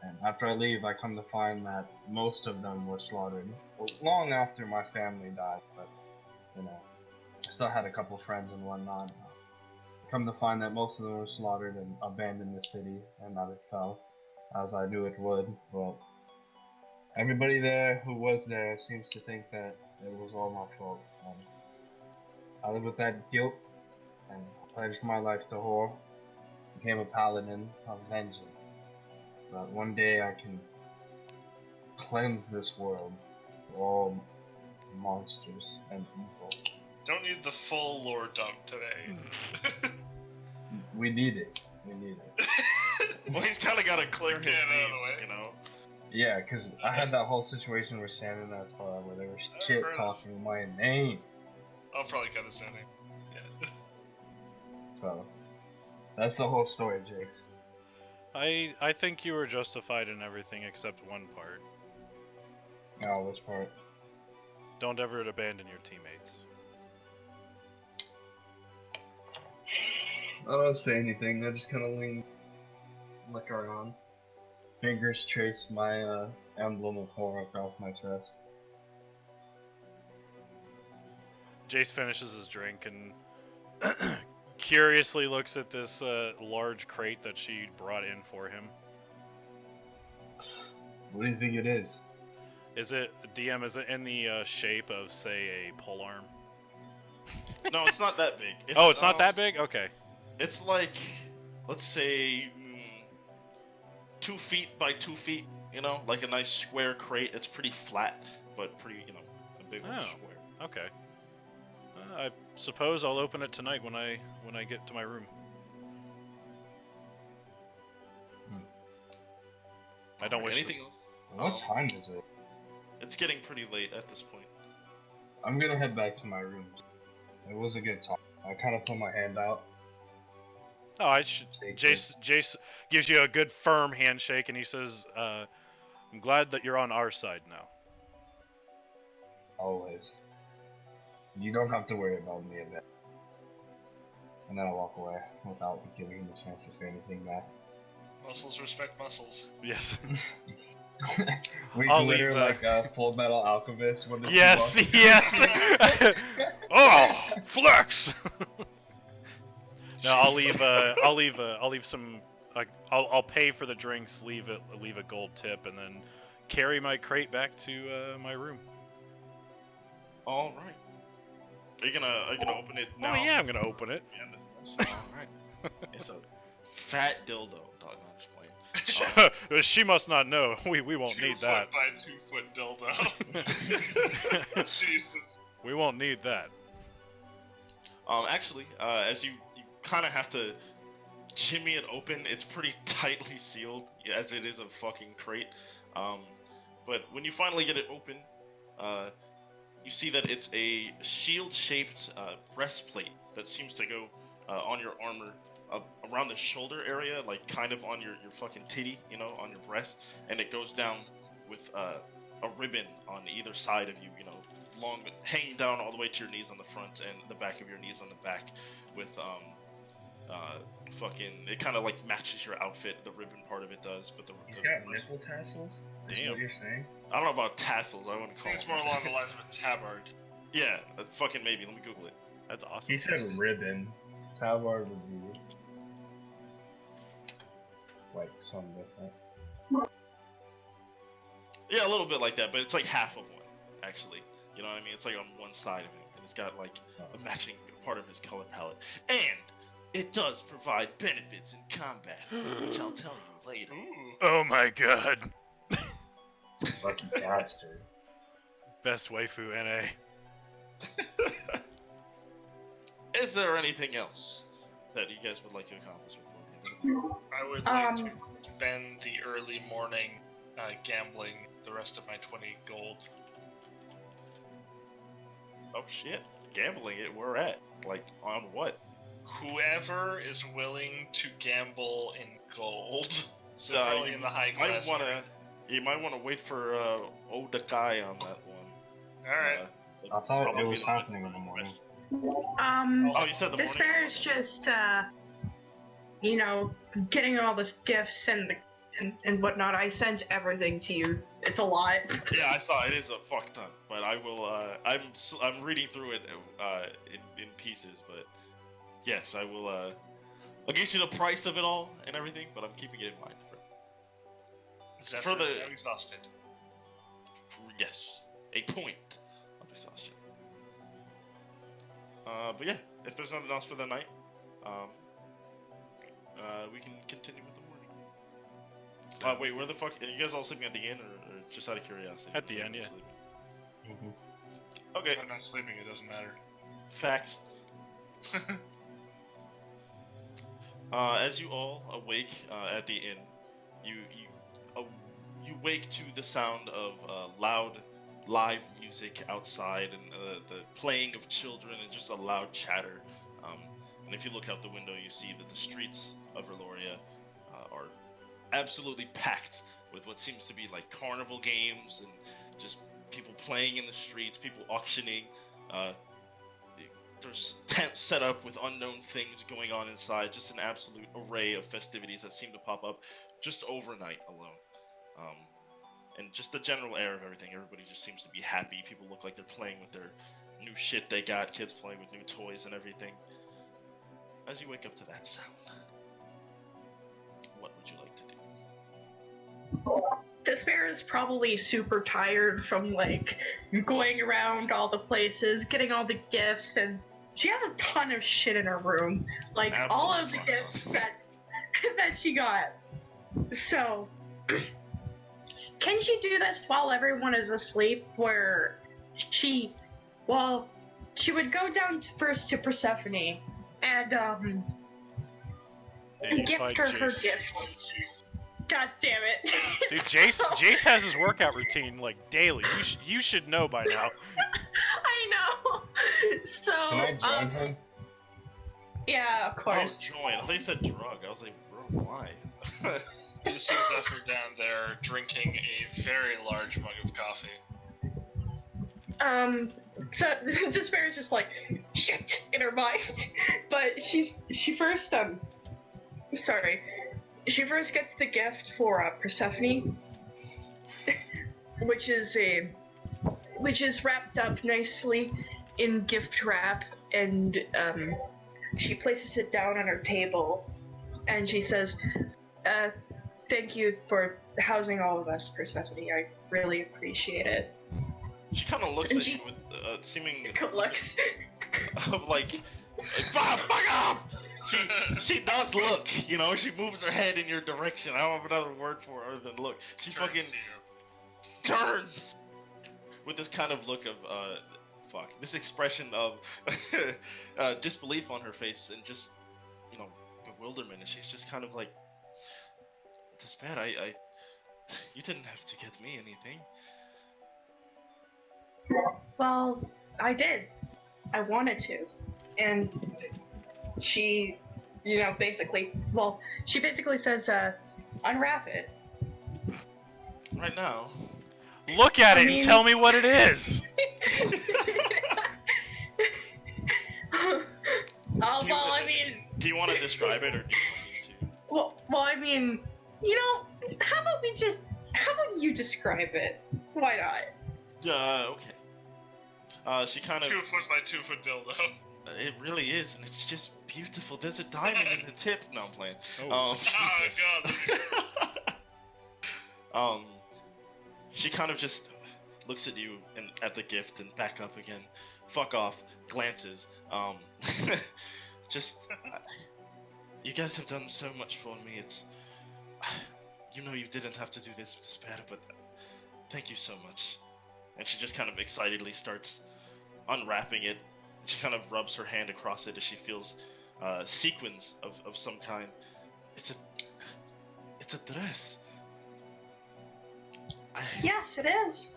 S2: And after I leave, I come to find that most of them were slaughtered. Well, long after my family died, but, I still had a couple friends and whatnot. Come to find that most of them were slaughtered and abandoned the city, and that it fell, as I knew it would. But everybody there who was there seems to think that it was all my fault. And I live with that guilt, and pledged my life to Hor, became a paladin of vengeance. But one day I can cleanse this world of all monsters and evil.
S5: Don't need the full lore dump today.
S2: We need it.
S1: Well, he's kind of got to clear his
S5: Get out of
S1: name,
S5: the way.
S2: Yeah, because I had that whole situation with Shannon at where they were shit talking my name.
S5: I'll probably cut this ending. Yeah.
S2: So, that's the whole story, Jakes.
S4: I think you were justified in everything except one part.
S2: Oh, which part?
S4: Don't ever abandon your teammates.
S2: I don't say anything. I just kind of lean, look around. Fingers trace my emblem of horror across my chest.
S4: Jace finishes his drink and curiously looks at this large crate that she brought in for him.
S2: What do you think it is?
S4: Is it, DM, is it in the shape of, say, a polearm?
S1: No, it's not that big.
S4: It's not that big? Okay.
S1: It's like, let's say, 2 feet by 2 feet. You know, like a nice square crate. It's pretty flat, but pretty, a big old square.
S4: Okay. I suppose I'll open it tonight when I get to my room. I don't wish.
S1: Anything else?
S2: What time is it?
S1: It's getting pretty late at this point.
S2: I'm gonna head back to my room. It was a good talk. I kind of put my hand out.
S4: Oh, I should. Jace gives you a good firm handshake, and he says, "I'm glad that you're on our side now."
S2: Always. You don't have to worry about me a bit. And then I walk away without giving him a chance to say anything back.
S5: Muscles respect muscles.
S4: Yes.
S2: We
S4: I'll
S2: glitter
S4: leave,
S2: like a Full Metal Alchemist when the
S4: Yes, yes. Oh, flex. No, I'll leave some. I'll pay for the drinks. Leave a gold tip, and then carry my crate back to my room.
S1: All right. Are you gonna open it now?
S4: Oh yeah, I'm gonna open it.
S1: Yeah, all right. It's a fat dildo, dog. I'm just playing.
S4: She must not know. We won't need that.
S5: 2 foot by 2 foot dildo. Jesus.
S4: We won't need that.
S1: Actually, as you kind of have to shimmy it open, it's pretty tightly sealed, as it is a fucking crate. But when you finally get it open, you see that it's a shield-shaped breastplate that seems to go on your armor, around the shoulder area, like kind of on your fucking titty, on your breast, and it goes down with a ribbon on either side of you, long, hanging down all the way to your knees on the front and the back of your knees on the back, with it kind of like matches your outfit. The ribbon part of it does, but
S2: He's got nipple tassels? Is
S4: Damn.
S2: what you're saying?
S1: I don't know about tassels. I wouldn't
S5: I
S1: call
S5: think it's
S1: them.
S5: more along the lines of a tabard.
S1: Yeah, fucking maybe. Let me Google it.
S4: That's awesome.
S2: He said ribbon. Tabard would be like something different.
S1: Yeah, a little bit like that, but it's like half of one, actually. You know what I mean? It's like on one side of him, and it's got like a matching part of his color palette. And it does provide benefits in combat, which I'll tell you later.
S5: Ooh.
S4: Oh my god.
S2: Lucky bastard.
S4: Best waifu NA.
S1: Is there anything else that you guys would like to accomplish before the end of the day?
S5: I would like to spend the early morning gambling the rest of my 20 gold.
S1: Oh shit. Gambling it, we're at. Like, on what?
S5: Whoever is willing to gamble in gold, so probably in the high class.
S1: You might want to wait for Odecai on that one.
S5: Alright.
S2: I thought
S1: Probably
S2: it was
S1: the
S2: happening in
S1: best.
S2: the morning.
S1: Oh, you said the
S3: This
S1: morning?
S3: fair is just, getting all the gifts and whatnot. I sent everything to you. It's a lot.
S1: Yeah, I saw it is a fuck ton, but I will. I'm reading through it in pieces, but yes, I will. I'll get you the price of it all and everything, but I'm keeping it in mind
S5: Zephyr
S1: for the-
S5: is now exhausted.
S1: yes, a point of exhaustion. But yeah, if there's nothing else for the night, we can continue with the morning. Wait, where the fuck? Are you guys all sleeping at the inn, or just out of curiosity?
S4: At the inn, yeah.
S2: Mm-hmm.
S1: Okay,
S5: If I'm not sleeping, it doesn't matter.
S1: facts. As you all awake at the inn, you wake to the sound of loud, live music outside, and the playing of children, and just a loud chatter. And if you look out the window, you see that the streets of Verloria are absolutely packed with what seems to be like carnival games and just people playing in the streets, people auctioning. There's tents set up with unknown things going on inside. Just an absolute array of festivities that seem to pop up just overnight alone. And just the general air of everything. Everybody just seems to be happy. People look like they're playing with their new shit they got. Kids playing with new toys and everything. As you wake up to that sound, what would you like to do?
S3: Despair is probably super tired from like going around all the places, getting all the gifts, and she has a ton of shit in her room. Like all of the gifts that she got. So can she do this while everyone is asleep? Where she would go down first to Persephone and gift her her gift. God damn it.
S4: Dude, Jace has his workout routine like daily. You should know by now.
S3: I know. So
S2: Can I join him?
S3: Yeah, of course.
S1: Oh, join. I thought you said drug. I was like, bro, why?
S5: You see Zephyr down there drinking a very large mug of coffee.
S3: So Despair is just like shit in her mind, but she first gets the gift for Persephone, which is wrapped up nicely in gift wrap, and she places it down on her table, and she says, "Thank you for housing all of us, Persephone. I really appreciate it."
S1: She kind of looks at you with seeming
S3: looks
S1: of like fuck off. She does look, you know. She moves her head in your direction. I don't have another word for it other than look. She fucking turns with this kind of look of this expression of disbelief on her face and just, you know, bewilderment. And she's just kind of like, Despair, you didn't have to get me anything.
S3: Well, I did. I wanted to. And she, basically says, unwrap it.
S1: Right now.
S4: Look at it and tell me what it is!
S1: Do you want to describe it, or do you want me to?
S3: Well, I mean, how about you describe it? Why not?
S1: Okay. She kind of...
S5: 2 foot by 2 foot dildo.
S1: It really is, and it's just beautiful. There's a diamond in the tip. No, I'm playing.
S4: Jesus.
S5: God.
S1: She kind of just looks at you and at the gift and back up again. Fuck off. Glances. You guys have done so much for me. It's... You didn't have to do this, Despair, but thank you so much. And she just kind of excitedly starts unwrapping it. She kind of rubs her hand across it as she feels sequins of some kind. It's a dress.
S3: Yes, it is.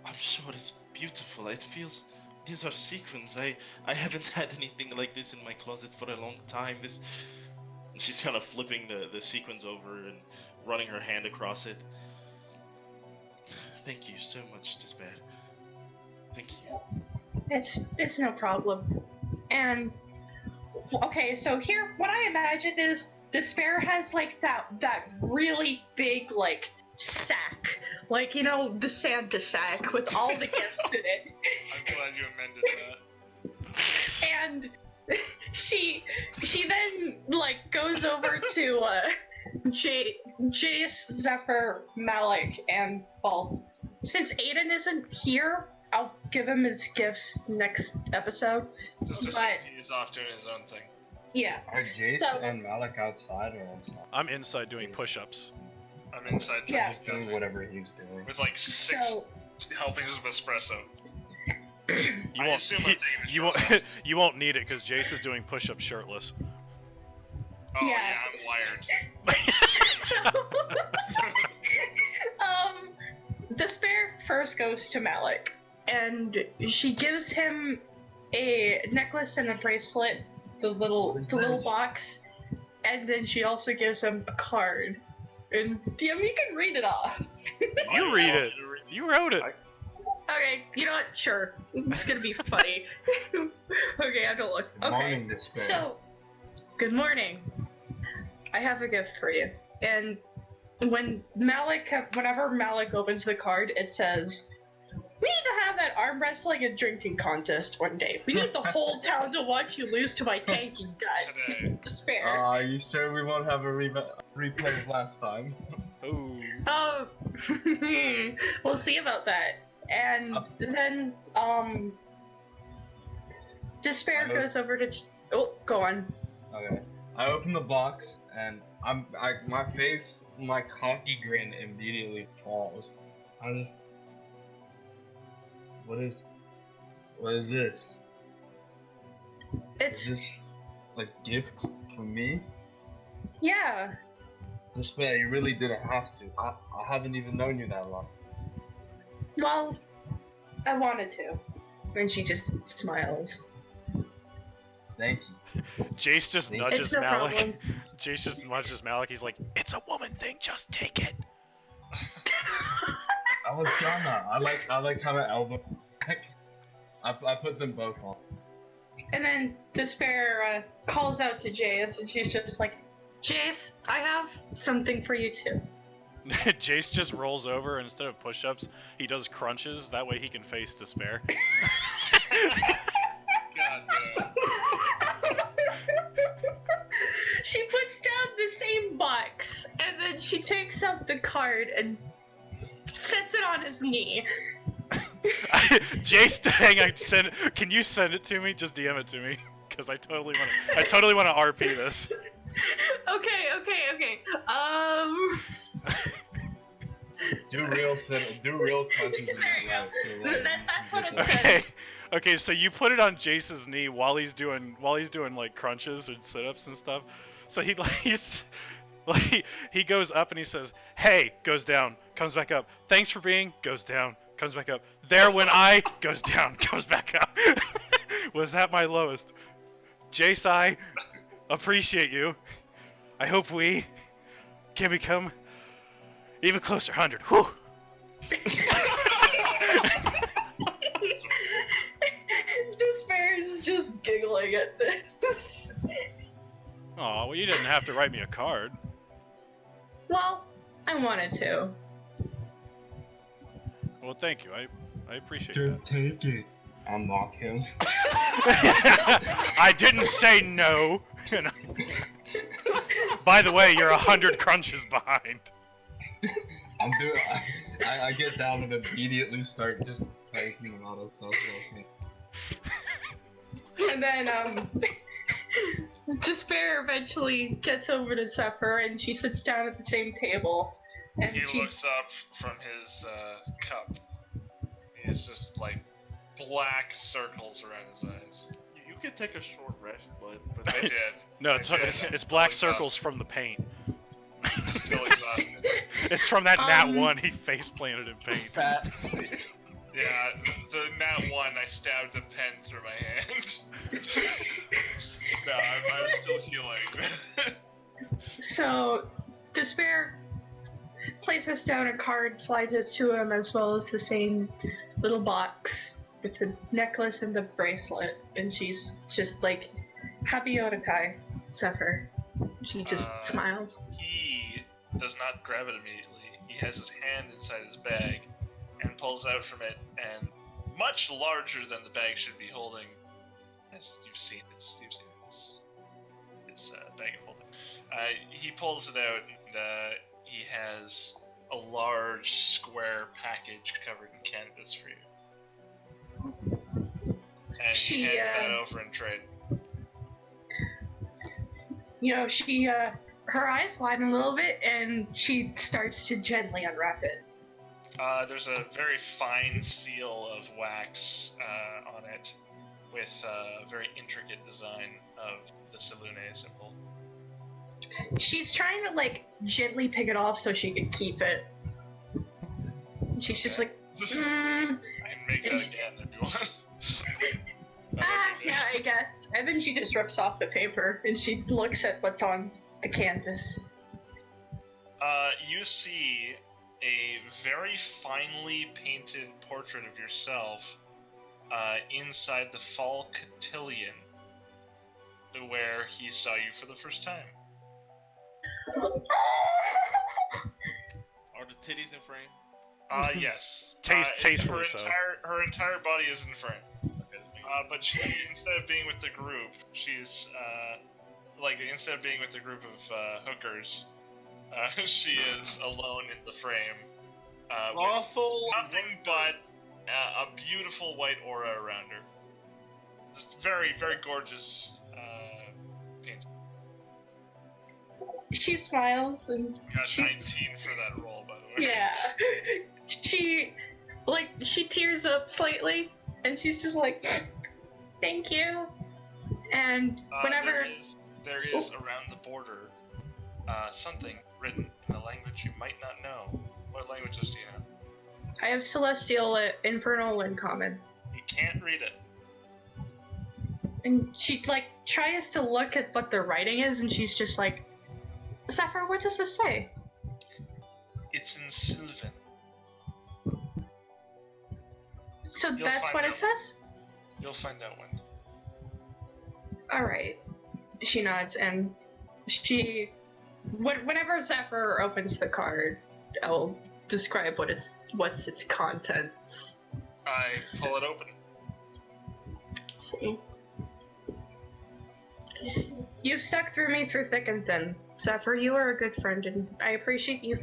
S1: I'm sure it's beautiful. It feels... These are sequins. I haven't had anything like this in my closet for a long time. And she's kind of flipping the sequins over and running her hand across it. Thank you so much, Despair. Thank you.
S3: It's no problem. And okay, so here, what I imagine is Despair has like that really big like sack, like the Santa sack with all the gifts in it.
S5: I'm glad you amended that.
S3: And she then like goes over to Jace, Zephyr, Malik, and since Aiden isn't here, I'll give him his gifts next episode.
S5: Just assume he's off doing his own thing.
S3: Yeah.
S2: Are Jace and Malik outside or inside?
S4: I'm inside doing push-ups.
S5: I'm inside
S3: Yeah.
S2: He's doing whatever he's doing.
S5: with like 6 helpings of espresso.
S4: You
S5: I
S4: won't.
S5: assume I'm taking a
S4: You
S5: shot.
S4: won't. You won't need it because Jace is doing push-ups shirtless.
S5: Oh
S3: Yeah.
S5: I'm wired.
S3: Despair first goes to Malik, and she gives him a necklace and a bracelet, the little box, And then she also gives him a card. And DM, you can read it off.
S4: You read it. You wrote it.
S3: Okay, you know what? Sure. It's gonna be funny. Okay, I have to look.
S2: Good morning, Despair.
S3: So, good morning. I have a gift for you. And whenever Malik opens the card, it says, "We need to have that arm wrestling and drinking contest one day. We need the whole town to watch you lose to my tanky gut."
S5: Today.
S3: Despair.
S2: Are you sure we won't have a replay of last time?
S4: Ooh.
S3: Oh, we'll see about that. And then, Despair goes over to. Oh, go on.
S2: Okay. I open the box and my face, my cocky grin immediately falls. What is this?
S3: It's
S2: Is this a gift from me?
S3: yeah.
S2: Despair, you really didn't have to. I haven't even known you that long.
S3: Well, I wanted to. And she just smiles.
S2: Thank you.
S4: Jace just nudges
S3: It's no
S4: Malik.
S3: problem.
S4: Jace just nudges Malik. He's like, "It's a woman thing. Just take it."
S2: I was gonna. I like how my elbow. I put them both on.
S3: And then Despair calls out to Jace, and she's just like, "Jace, I have something for you too."
S4: Jace just rolls over, and instead of push-ups, he does crunches. That way he can face Despair.
S5: God damn.
S3: She puts down the same box, and then she takes up the card and sets it on his knee.
S4: Jace, hang on, can you send it to me? Just DM it to me, because I totally want to RP this.
S3: Okay.
S2: Do real punches in that life.
S3: That's what it
S4: Okay.
S3: says.
S4: Okay, so you put it on Jace's knee while he's doing like crunches and sit-ups and stuff. So he goes up and he says, "Hey," goes down, comes back up. "Thanks for being," goes down, comes back up. "There when I," goes down, comes back up. Was that my lowest? Jace, I appreciate you. I hope we can become even closer, 100. Whew.
S3: Despair is just giggling at this.
S4: Aw, well, you didn't have to write me a card.
S3: Well, I wanted to.
S4: Well, thank you. I appreciate
S2: Just take it. Unlock him.
S4: that. I didn't say no. By the way, you're 100 crunches behind.
S2: I get down and immediately start just taking a lot of stuff off me.
S3: And then, Despair eventually gets over to Zephyr, and she sits down at the same table. And
S5: He
S3: she
S5: looks up from his cup. He's just like black circles around his eyes.
S1: You could take a short rest, but
S5: I did.
S4: No, it's black circles from the paint.
S5: Still exhausted.
S4: It's from that nat 1 he face planted in paint.
S1: fat.
S5: Yeah, the nat 1, I stabbed a pen through my hand. No, I'm still healing.
S3: So, Despair places down a card, slides it to him, as well as the same little box with the necklace and the bracelet, and she's just like, "Happy Odecai, Zephyr." She just smiles.
S5: He does not grab it immediately. He has his hand inside his bag and pulls out from it, and much larger than the bag should be holding. As you've seen this bag of holding. He pulls it out, and he has a large square package covered in canvas for you. And he hands that over in trade.
S3: You know, she, her eyes widen a little bit, and she starts to gently unwrap it.
S5: There's a very fine seal of wax on it, with a very intricate design of the Selune symbol.
S3: She's trying to, like, gently pick it off so she could keep it. She's just like,
S5: I can make that again if you want.
S3: yeah, I guess. And then she just rips off the paper, and she looks at what's on the canvas.
S5: You see a very finely painted portrait of yourself inside the fall cotillion, where he saw you for the first time.
S1: Are the titties in frame?
S5: Yes.
S4: Tastefully so.
S5: Her entire body is in frame. But she, instead of being with the group, she's, instead of being with the group of hookers, she is alone in the frame.
S1: Lawful.
S5: With nothing but a beautiful white aura around her. Just very, very gorgeous painting.
S3: She smiles and
S5: You got 19 for that roll, by the way.
S3: yeah. She tears up slightly, and she's just like, thank you. And whenever...
S5: There is around the border something written in a language you might not know. What languages do you know?
S3: I have Celestial, Infernal, and Common.
S5: You can't read it.
S3: And she, tries to look at what the writing is, and she's just like, Zephyr, what does this say?
S5: It's in Sylvan.
S3: So that's what it says?
S5: You'll find out when.
S3: Alright. She nods, and she... Whenever Zephyr opens the card, I'll describe what's its contents.
S5: I pull it open.
S3: Let's see. You've stuck through me through thick and thin. Zephyr, you are a good friend, and I appreciate you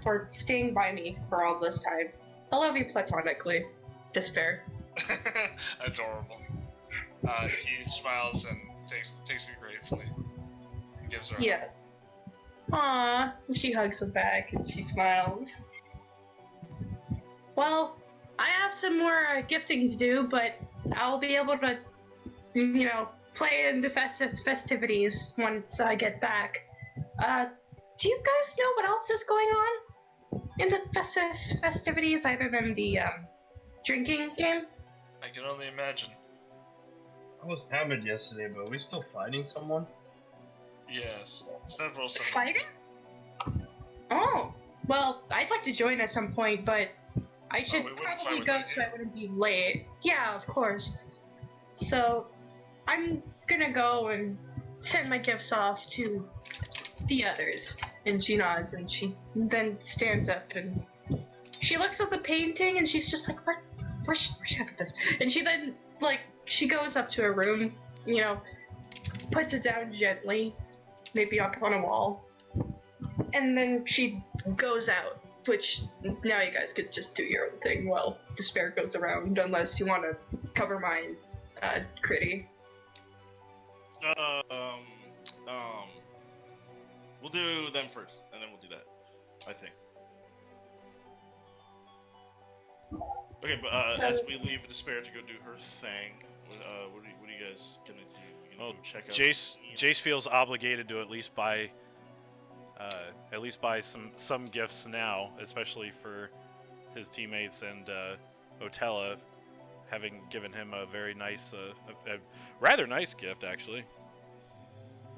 S3: for staying by me for all this time. I love you platonically. Despair.
S5: Adorable. He smiles and takes it gratefully. And gives her a hug.
S3: Yeah. Aww. She hugs him back and she smiles. Well, I have some more gifting to do, but I'll be able to, play in the festivities once I get back. Do you guys know what else is going on in the festivities other than the drinking game?
S5: I can only imagine.
S2: I was hammered yesterday, but are we still fighting someone?
S5: Yes. Several.
S3: Fighting? Oh, well, I'd like to join at some point, but I should probably go so I wouldn't be late. Yeah, of course. So, I'm gonna go and send my gifts off to the others. And she nods, and she then stands up, and she looks at the painting, and she's just like, where should I put this? And she then, she goes up to her room, puts it down gently, maybe up on a wall, and then she goes out, which now you guys could just do your own thing while Despair goes around, unless you want to cover mine, Critty.
S1: We'll do them first, and then we'll do that, I think. Okay, but as we leave Despair to go do her thing, what are you guys gonna do?
S4: Well,
S1: go check out
S4: Jace feels obligated to at least buy some gifts now, especially for his teammates and Otella, having given him a very nice, a rather nice gift actually.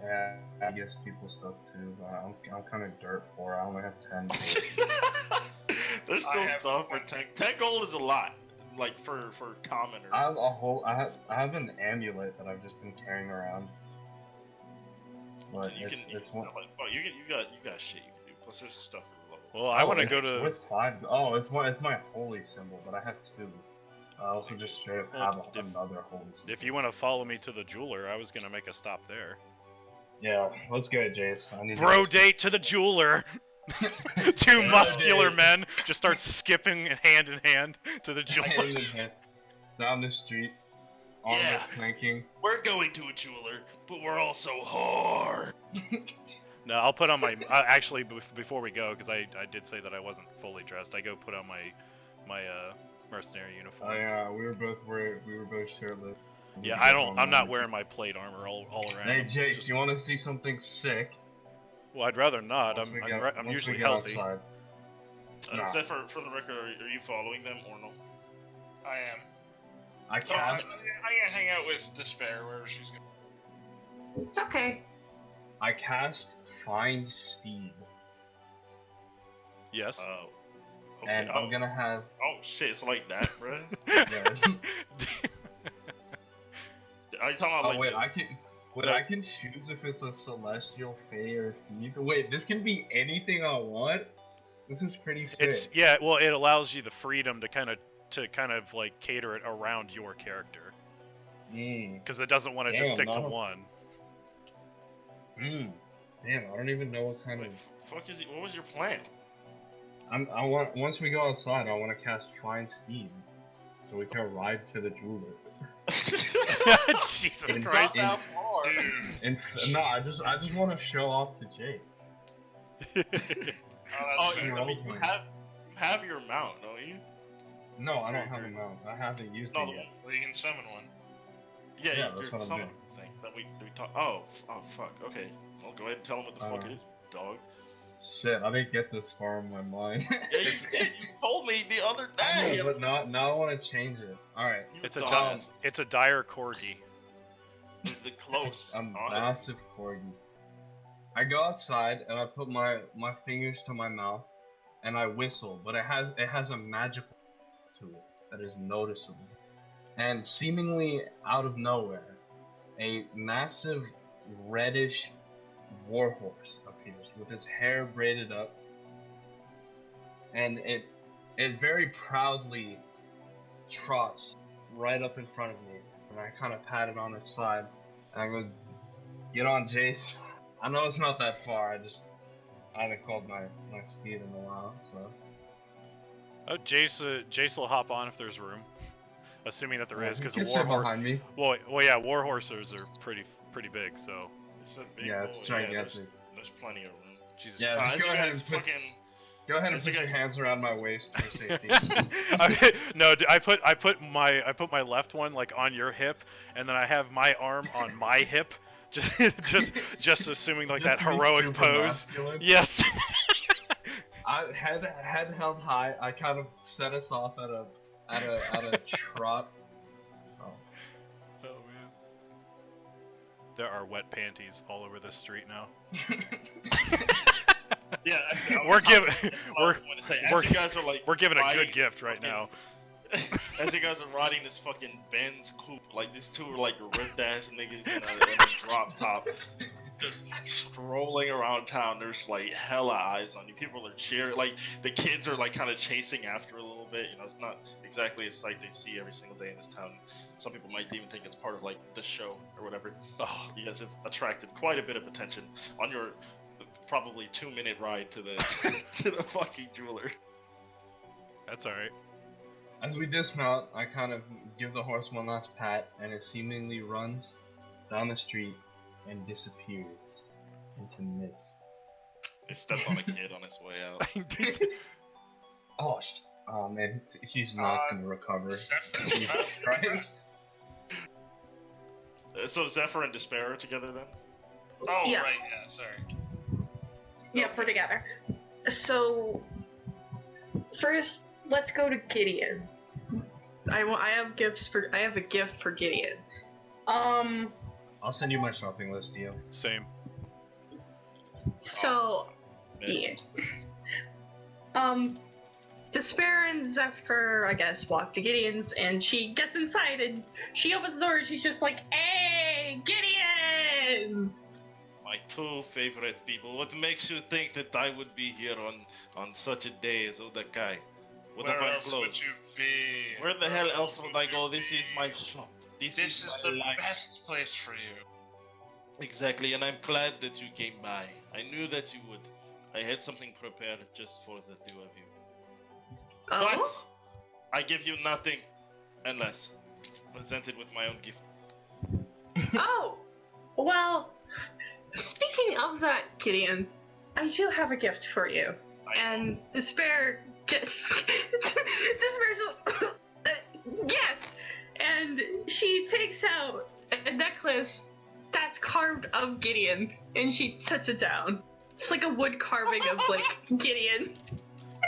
S2: Yeah, I guess people stuff too, but I'm kind of dirt poor. I only have 10.
S1: There's still stuff for 10 gold is a lot, for commoner.
S2: I have an amulet that I've just been carrying around. But
S1: you
S2: one.
S1: got shit you can do. Plus there's stuff for level.
S4: Well, I want to go to.
S2: With 5. Oh, it's my holy symbol, but I have 2. I also just straight up have another holy symbol.
S4: If you want to follow me to the jeweler, I was gonna make a stop there.
S2: Yeah, let's get it, Jace.
S4: Bro date to the jeweler. Two muscular men just start skipping hand in hand to the jeweler.
S2: Hand in hand. Down the street. On the planking.
S1: We're going to a jeweler, but we're also hard.
S4: No, I'll put on my. Actually, before we go, because I did say that I wasn't fully dressed. I go put on my mercenary uniform.
S2: Oh yeah, we were both shirtless.
S4: Yeah, I'm not wearing my plate armor all around.
S2: Hey Jace, you want to see something sick?
S4: Well, I'd rather not. I'm usually healthy.
S1: Zephyr, for the record, are you following them or no?
S5: I am.
S2: I cast.
S5: I'm gonna hang out with Despair wherever she's going.
S3: It's okay.
S2: I cast find Steve.
S4: Yes.
S1: Okay.
S2: And I'm gonna have.
S1: Oh shit! It's like that, bro.
S2: Yeah.
S1: Are you talking about
S2: Oh
S1: like?
S2: wait, I can. Wait, I can choose if it's a celestial, fae, or thief. Wait, this can be anything I want. This is pretty sick.
S4: Well, it allows you the freedom to kind of like cater it around your character. Because it doesn't want to just stick to one.
S2: Damn, I don't even know what kind of.
S1: Fuck is it? What was your plan?
S2: I want once we go outside, I want to cast Find Steve, so we can arrive to the jeweler.
S4: Jesus Christ!
S2: No, I just want to show off to Jake.
S1: You have your mount, don't you?
S2: No, I don't have a mount. I haven't used it yet.
S5: Well, you can summon one.
S1: Yeah,
S2: that's
S1: your
S2: what I'm
S1: summon
S2: doing.
S1: thing that we talk. Oh, fuck. Okay, I'll go ahead and tell him what the fuck it is, dog.
S2: Shit, I didn't get this far in my mind.
S1: Yeah, you told me the other
S2: I
S1: day.
S2: know, but now I want to change it. All right.
S4: It's a dire corgi.
S1: The close.
S2: A massive corgi. I go outside and I put my fingers to my mouth and I whistle, but it has a magical to it that is noticeable. And seemingly out of nowhere, a massive reddish warhorse appears with its hair braided up, and it very proudly trots right up in front of me, and I kind of pat it on its side, and I go, "Get on, Jace." I know it's not that far. I haven't called my steed in a while, so.
S4: Oh, Jace will hop on if there's room, assuming that there is, because the
S2: behind me.
S4: Well, yeah, warhorses are pretty big, so.
S1: It's a big
S2: it's gigantic.
S1: There's plenty of room.
S4: Jesus.
S2: Yeah, just go ahead and put your hands around my waist for safety.
S4: No, I put my left one like on your hip, and then I have my arm on my hip, just assuming like that heroic pose.
S2: Masculine.
S4: Yes.
S2: I head held high. I kind of set us off at a trot.
S4: Oh man. There are wet panties all over this street now.
S1: Yeah,
S4: we're giving a good gift right now.
S1: As you guys are riding this fucking Benz coupe, like these two are like ripped ass niggas in a drop top, just strolling around town. There's like hella eyes on you. People are cheering. Like the kids are like kind of chasing after a little bit. You know, it's not exactly a sight they see every single day in this town. Some people might even think it's part of like the show or whatever.
S4: Oh.
S1: You guys have attracted quite a bit of attention on your probably 2-minute ride to the to the fucking jeweler.
S4: That's all right.
S2: As we dismount, I kind of give the horse one last pat, and it seemingly runs down the street and disappears into mist.
S1: They stepped on a kid on his way out.
S2: Oh man, he's not gonna recover. Jesus Christ.
S1: So Zephyr and Despair are together then?
S5: Oh,
S3: Yeah.
S5: right, yeah, sorry.
S3: Yep, we're together. So, first, let's go to Gideon. I have a gift for Gideon.
S2: I'll send you my shopping list, Dio.
S4: Same.
S3: So, yeah. Despair and Zephyr, I guess, walk to Gideon's, and she gets inside, and she opens the door, and she's just like, "Hey, Gideon!"
S1: My two favorite people. What makes you think that I would be here on such a day as Odecai? What
S5: Where
S1: if I'm
S5: else
S1: close?
S5: would you be?
S1: Where the hell else would I go? This is my shop. This
S5: This is
S1: my
S5: the
S1: life.
S5: best place for you.
S1: Exactly, and I'm glad that you came by. I knew that you would. I had something prepared just for the two of you. But
S3: Oh?
S1: I give you nothing unless presented with my own gift.
S3: Oh! Well, speaking of that, Gideon, I do have a gift for you. And Despair Despair's just, yes! And she takes out a necklace that's carved of Gideon, and she sets it down. It's like a wood carving of, like, Gideon.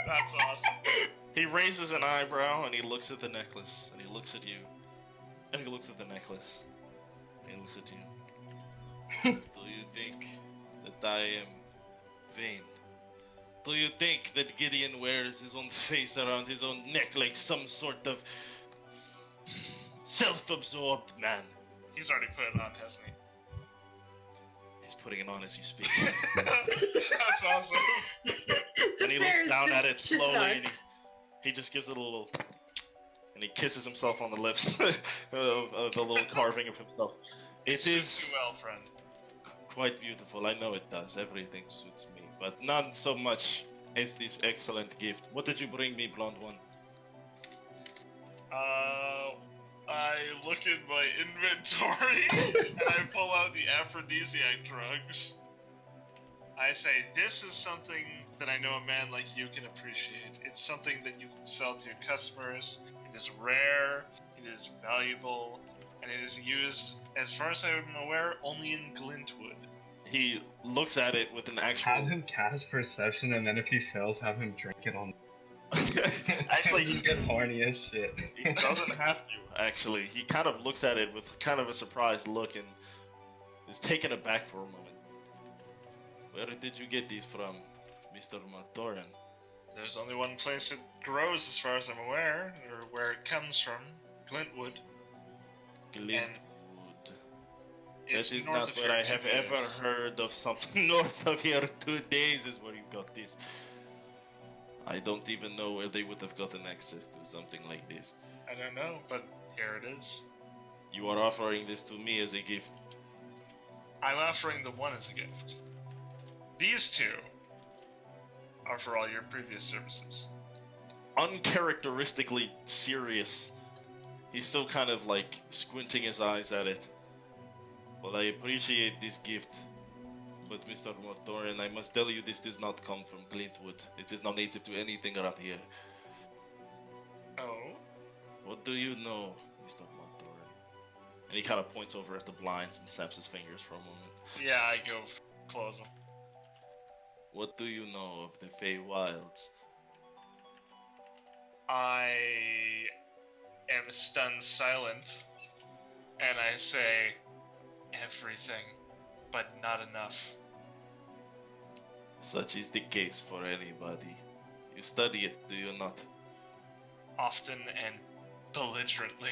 S5: That's awesome.
S1: He raises an eyebrow and he looks at the necklace, and he looks at you, and he looks at the necklace, and he looks at you. Do you think that I am vain. Do you think that Gideon wears his own face around his own neck like some sort of self-absorbed man?
S5: He's already put it on, hasn't he?
S1: He's putting it on as you speak.
S5: That's awesome.
S1: And he looks down at it
S3: just
S1: slowly, and
S3: nuts.
S1: he just gives it a little, and he kisses himself on the lips of the little carving of himself. It
S5: suits
S1: is
S5: you well, friend.
S1: quite beautiful. I know it does. Everything suits me, but not so much as this excellent gift. What did you bring me, blonde one?
S5: I look in my inventory and I pull out the aphrodisiac drugs. I say, this is something that I know a man like you can appreciate. It's something that you can sell to your customers. It is rare, it is valuable, and it is used, as far as I'm aware, only in Glintwood.
S1: He looks at it with an actual.
S2: Have him cast perception, and then if he fails, have him drink it on.
S1: Actually,
S2: just get horny as shit.
S1: he doesn't have to. Actually, he kind of looks at it with kind of a surprised look and is taken aback for a moment. Where did you get these from, Mr. Martoran?
S5: There's only one place it grows, as far as I'm aware, or where it comes from, Glintwood.
S1: Glintwood.
S5: It's
S1: This is
S5: north
S1: not
S5: of
S1: where
S5: here,
S1: I
S5: 2
S1: have
S5: days.
S1: ever heard of something. North of here, 2 days is where you got this. I don't even know where they would have gotten access to something like this.
S5: I don't know, but here it is.
S1: You are offering this to me as a gift.
S5: I'm offering the one as a gift. These two are for all your previous services.
S1: Uncharacteristically serious. He's still kind of like squinting his eyes at it. Well, I appreciate this gift, but Mr. Mortoran, I must tell you this does not come from Glintwood. It is not native to anything around here.
S5: Oh?
S1: What do you know, Mr. Mortoran? And he kind of points over at the blinds and snaps his fingers for a moment.
S5: Yeah, I go close them.
S1: What do you know of the Fey Wilds?
S5: I am stunned silent, and I say, everything, but not enough.
S1: Such is the case for anybody. You study it, do you not?
S5: Often and belligerently.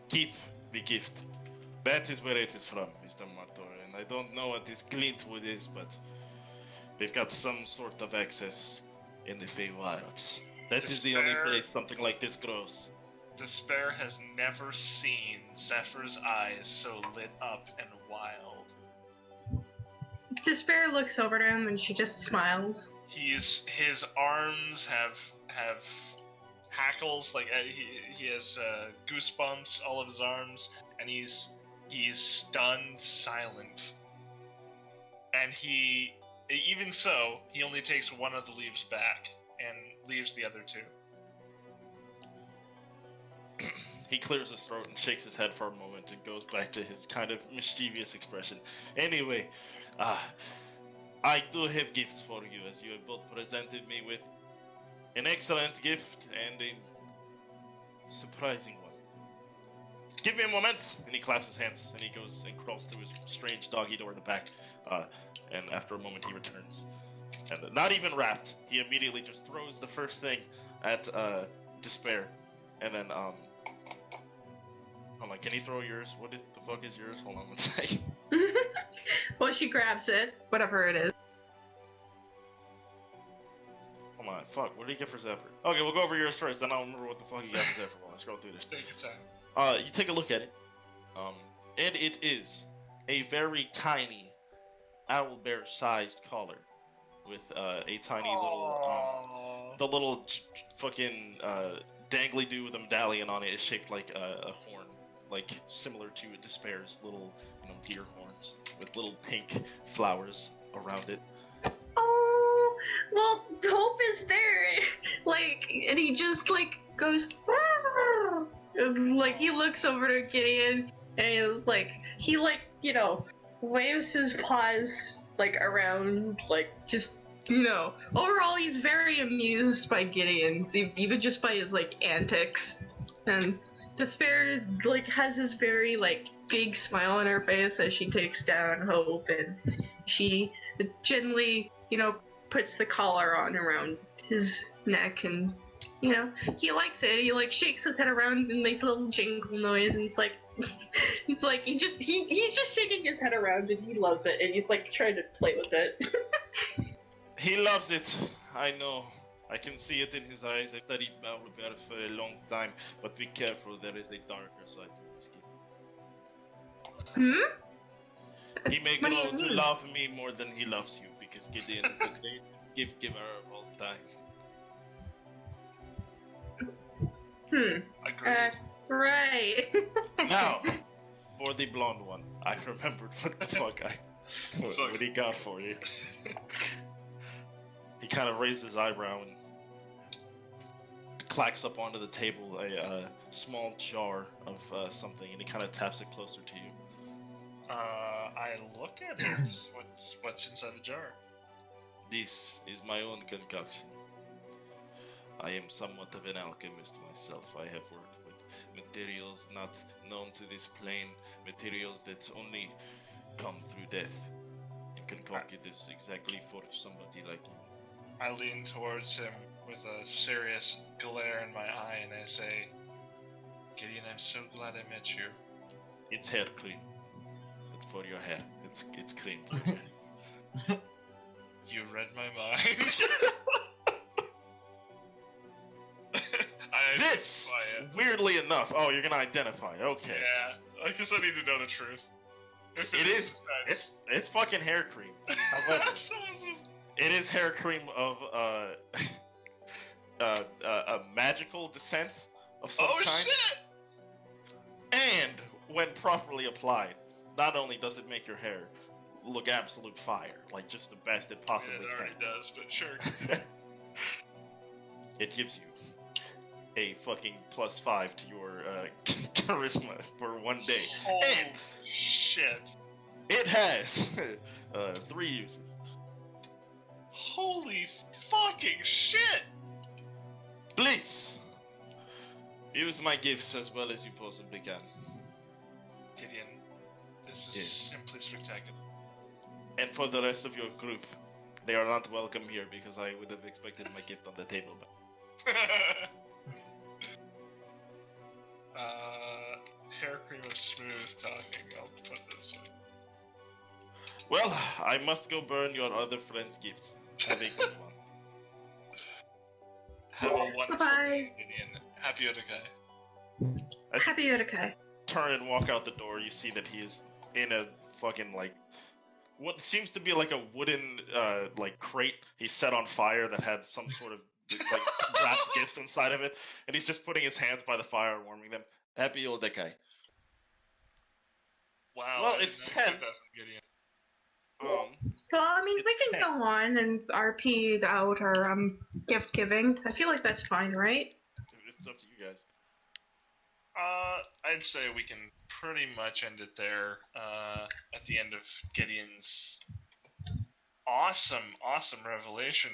S1: Keep the gift. That is where it is from, Mr. Martoran. I don't know what this Glintwood is, but they've got some sort of access in the Fey Wilds. That is the only
S5: Despair.
S1: place something like this grows.
S5: Despair has never seen Zephyr's eyes so lit up and wild.
S3: Despair looks over to him and she just smiles.
S5: His arms have hackles, like he has goosebumps all of his arms, and he's stunned silent. And even so, he only takes one of the leaves back and leaves the other two.
S1: He clears his throat and shakes his head for a moment and goes back to his kind of mischievous expression. Anyway, I do have gifts for you, as you have both presented me with an excellent gift and a surprising one. Give me a moment! And he claps his hands and he goes and crawls through his strange doggy door in the back. And after a moment he returns. And not even wrapped, he immediately just throws the first thing at Despair. And then, hold on, can he throw yours? What the fuck is yours? Hold on one second.
S3: Well, she grabs it, whatever it is.
S1: Hold on, fuck, what did he get for Zephyr? Okay, we'll go over yours first, then I'll remember what the fuck he got for Zephyr while I scroll through this.
S5: Take your time.
S1: You take a look at it, and it is a very tiny owlbear-sized collar with a tiny little, the little fucking dangly-do with a medallion on it is shaped like a horn, like similar to Despair's little, deer horns with little pink flowers around it.
S3: Oh, well, Hope is there. And he just, goes, "Ah!" And, he looks over to Gideon, and he waves his paws, around, overall, he's very amused by Gideon, even just by his, antics. And Despair like has this very like big smile on her face as she takes down Hope, and she gently, puts the collar on around his neck, and he likes it. He like shakes his head around and makes a little jingle noise, and he's like, he's just shaking his head around, and he loves it, and he's like trying to play with it.
S1: He loves it. I know. I can see it in his eyes. I studied Verloria for a long time, but be careful, there is a darker side to his skin. He may
S3: What do
S1: grow
S3: you
S1: to
S3: mean?
S1: love me more than he loves you, because Gideon is the greatest gift giver of all time.
S5: Agreed.
S3: Right.
S1: Now, for the blonde one, I remembered what the fuck what he got for you. He kind of raised his eyebrow and clacks up onto the table a small jar of something, and he kind of taps it closer to you.
S5: I look at it. What's inside the jar?
S1: This is my own concoction. I am somewhat of an alchemist myself. I have worked with materials not known to this plane, materials that only come through death, and concocted this exactly for somebody like you.
S5: I lean towards him with a serious glare in my eye, and I say, Gideon, I'm so glad I met you.
S1: It's hair cream. It's for your hair. It's cream for your hair.
S5: You read my mind. I
S1: This,
S5: identify it.
S1: weirdly enough, oh, you're gonna identify. Okay.
S5: Yeah, I guess I need to know the truth. If
S1: It is. It's fucking hair cream. However,
S5: That's awesome.
S1: it is hair cream of a magical descent of some
S5: Oh
S1: kind.
S5: shit!
S1: And when properly applied, not only does it make your hair look absolute fire, like just the best it possibly
S5: It already does, but sure.
S1: can. It gives you a fucking +5 to your charisma for 1 day.
S5: Holy
S1: And
S5: shit.
S1: it has 3 uses.
S5: Holy fucking shit!
S1: Please use my gifts as well as you possibly can.
S5: Gideon, this is
S1: Yes.
S5: simply spectacular.
S1: And for the rest of your group, they are not welcome here because I would have expected my gift on the table. But
S5: Hair cream is smooth talking, I'll put this way.
S1: well, I must go burn your other friends' gifts. Have a good one.
S5: Have a wonderful
S3: Bye-bye.
S5: day, Gideon. Happy Odecai.
S1: As you
S3: Happy Odecai.
S1: turn and walk out the door, you see that he is in a fucking what seems to be like a wooden crate he set on fire that had some sort of wrapped gifts inside of it, and he's just putting his hands by the fire, warming them. Happy Odecai.
S5: Wow.
S1: Well,
S5: I
S1: it's
S5: didn't
S1: 10.
S5: expect that from Gideon.
S3: Well, I mean, we
S1: It's
S3: can go on and RP out our gift giving. I feel like that's fine, right?
S1: It's up to you guys.
S5: I'd say we can pretty much end it there, at the end of Gideon's awesome revelation.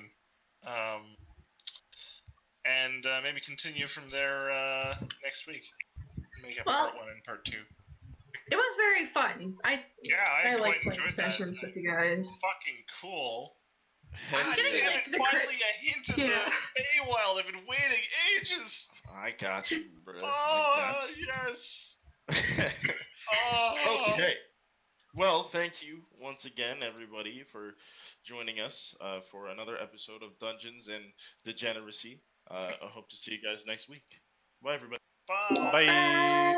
S5: And maybe continue from there, next week. Make a part 1 and part 2.
S3: It was very fun. I
S5: Yeah, I
S3: like
S5: quite
S3: playing
S5: enjoyed
S3: sessions
S5: that.
S3: with you guys.
S5: Fucking cool.
S1: Heck
S5: God
S3: getting,
S5: damn
S1: yeah.
S3: like,
S5: it,
S3: the
S5: finally a hint of
S3: Yeah.
S5: the Feywild. I've been waiting ages.
S1: I got you, bro.
S5: Oh, yes. Oh.
S1: Okay. Well, thank you once again, everybody, for joining us for another episode of Dungeons and Degeneracy. I hope to see you guys next week. Bye, everybody.
S5: Bye.
S4: Bye.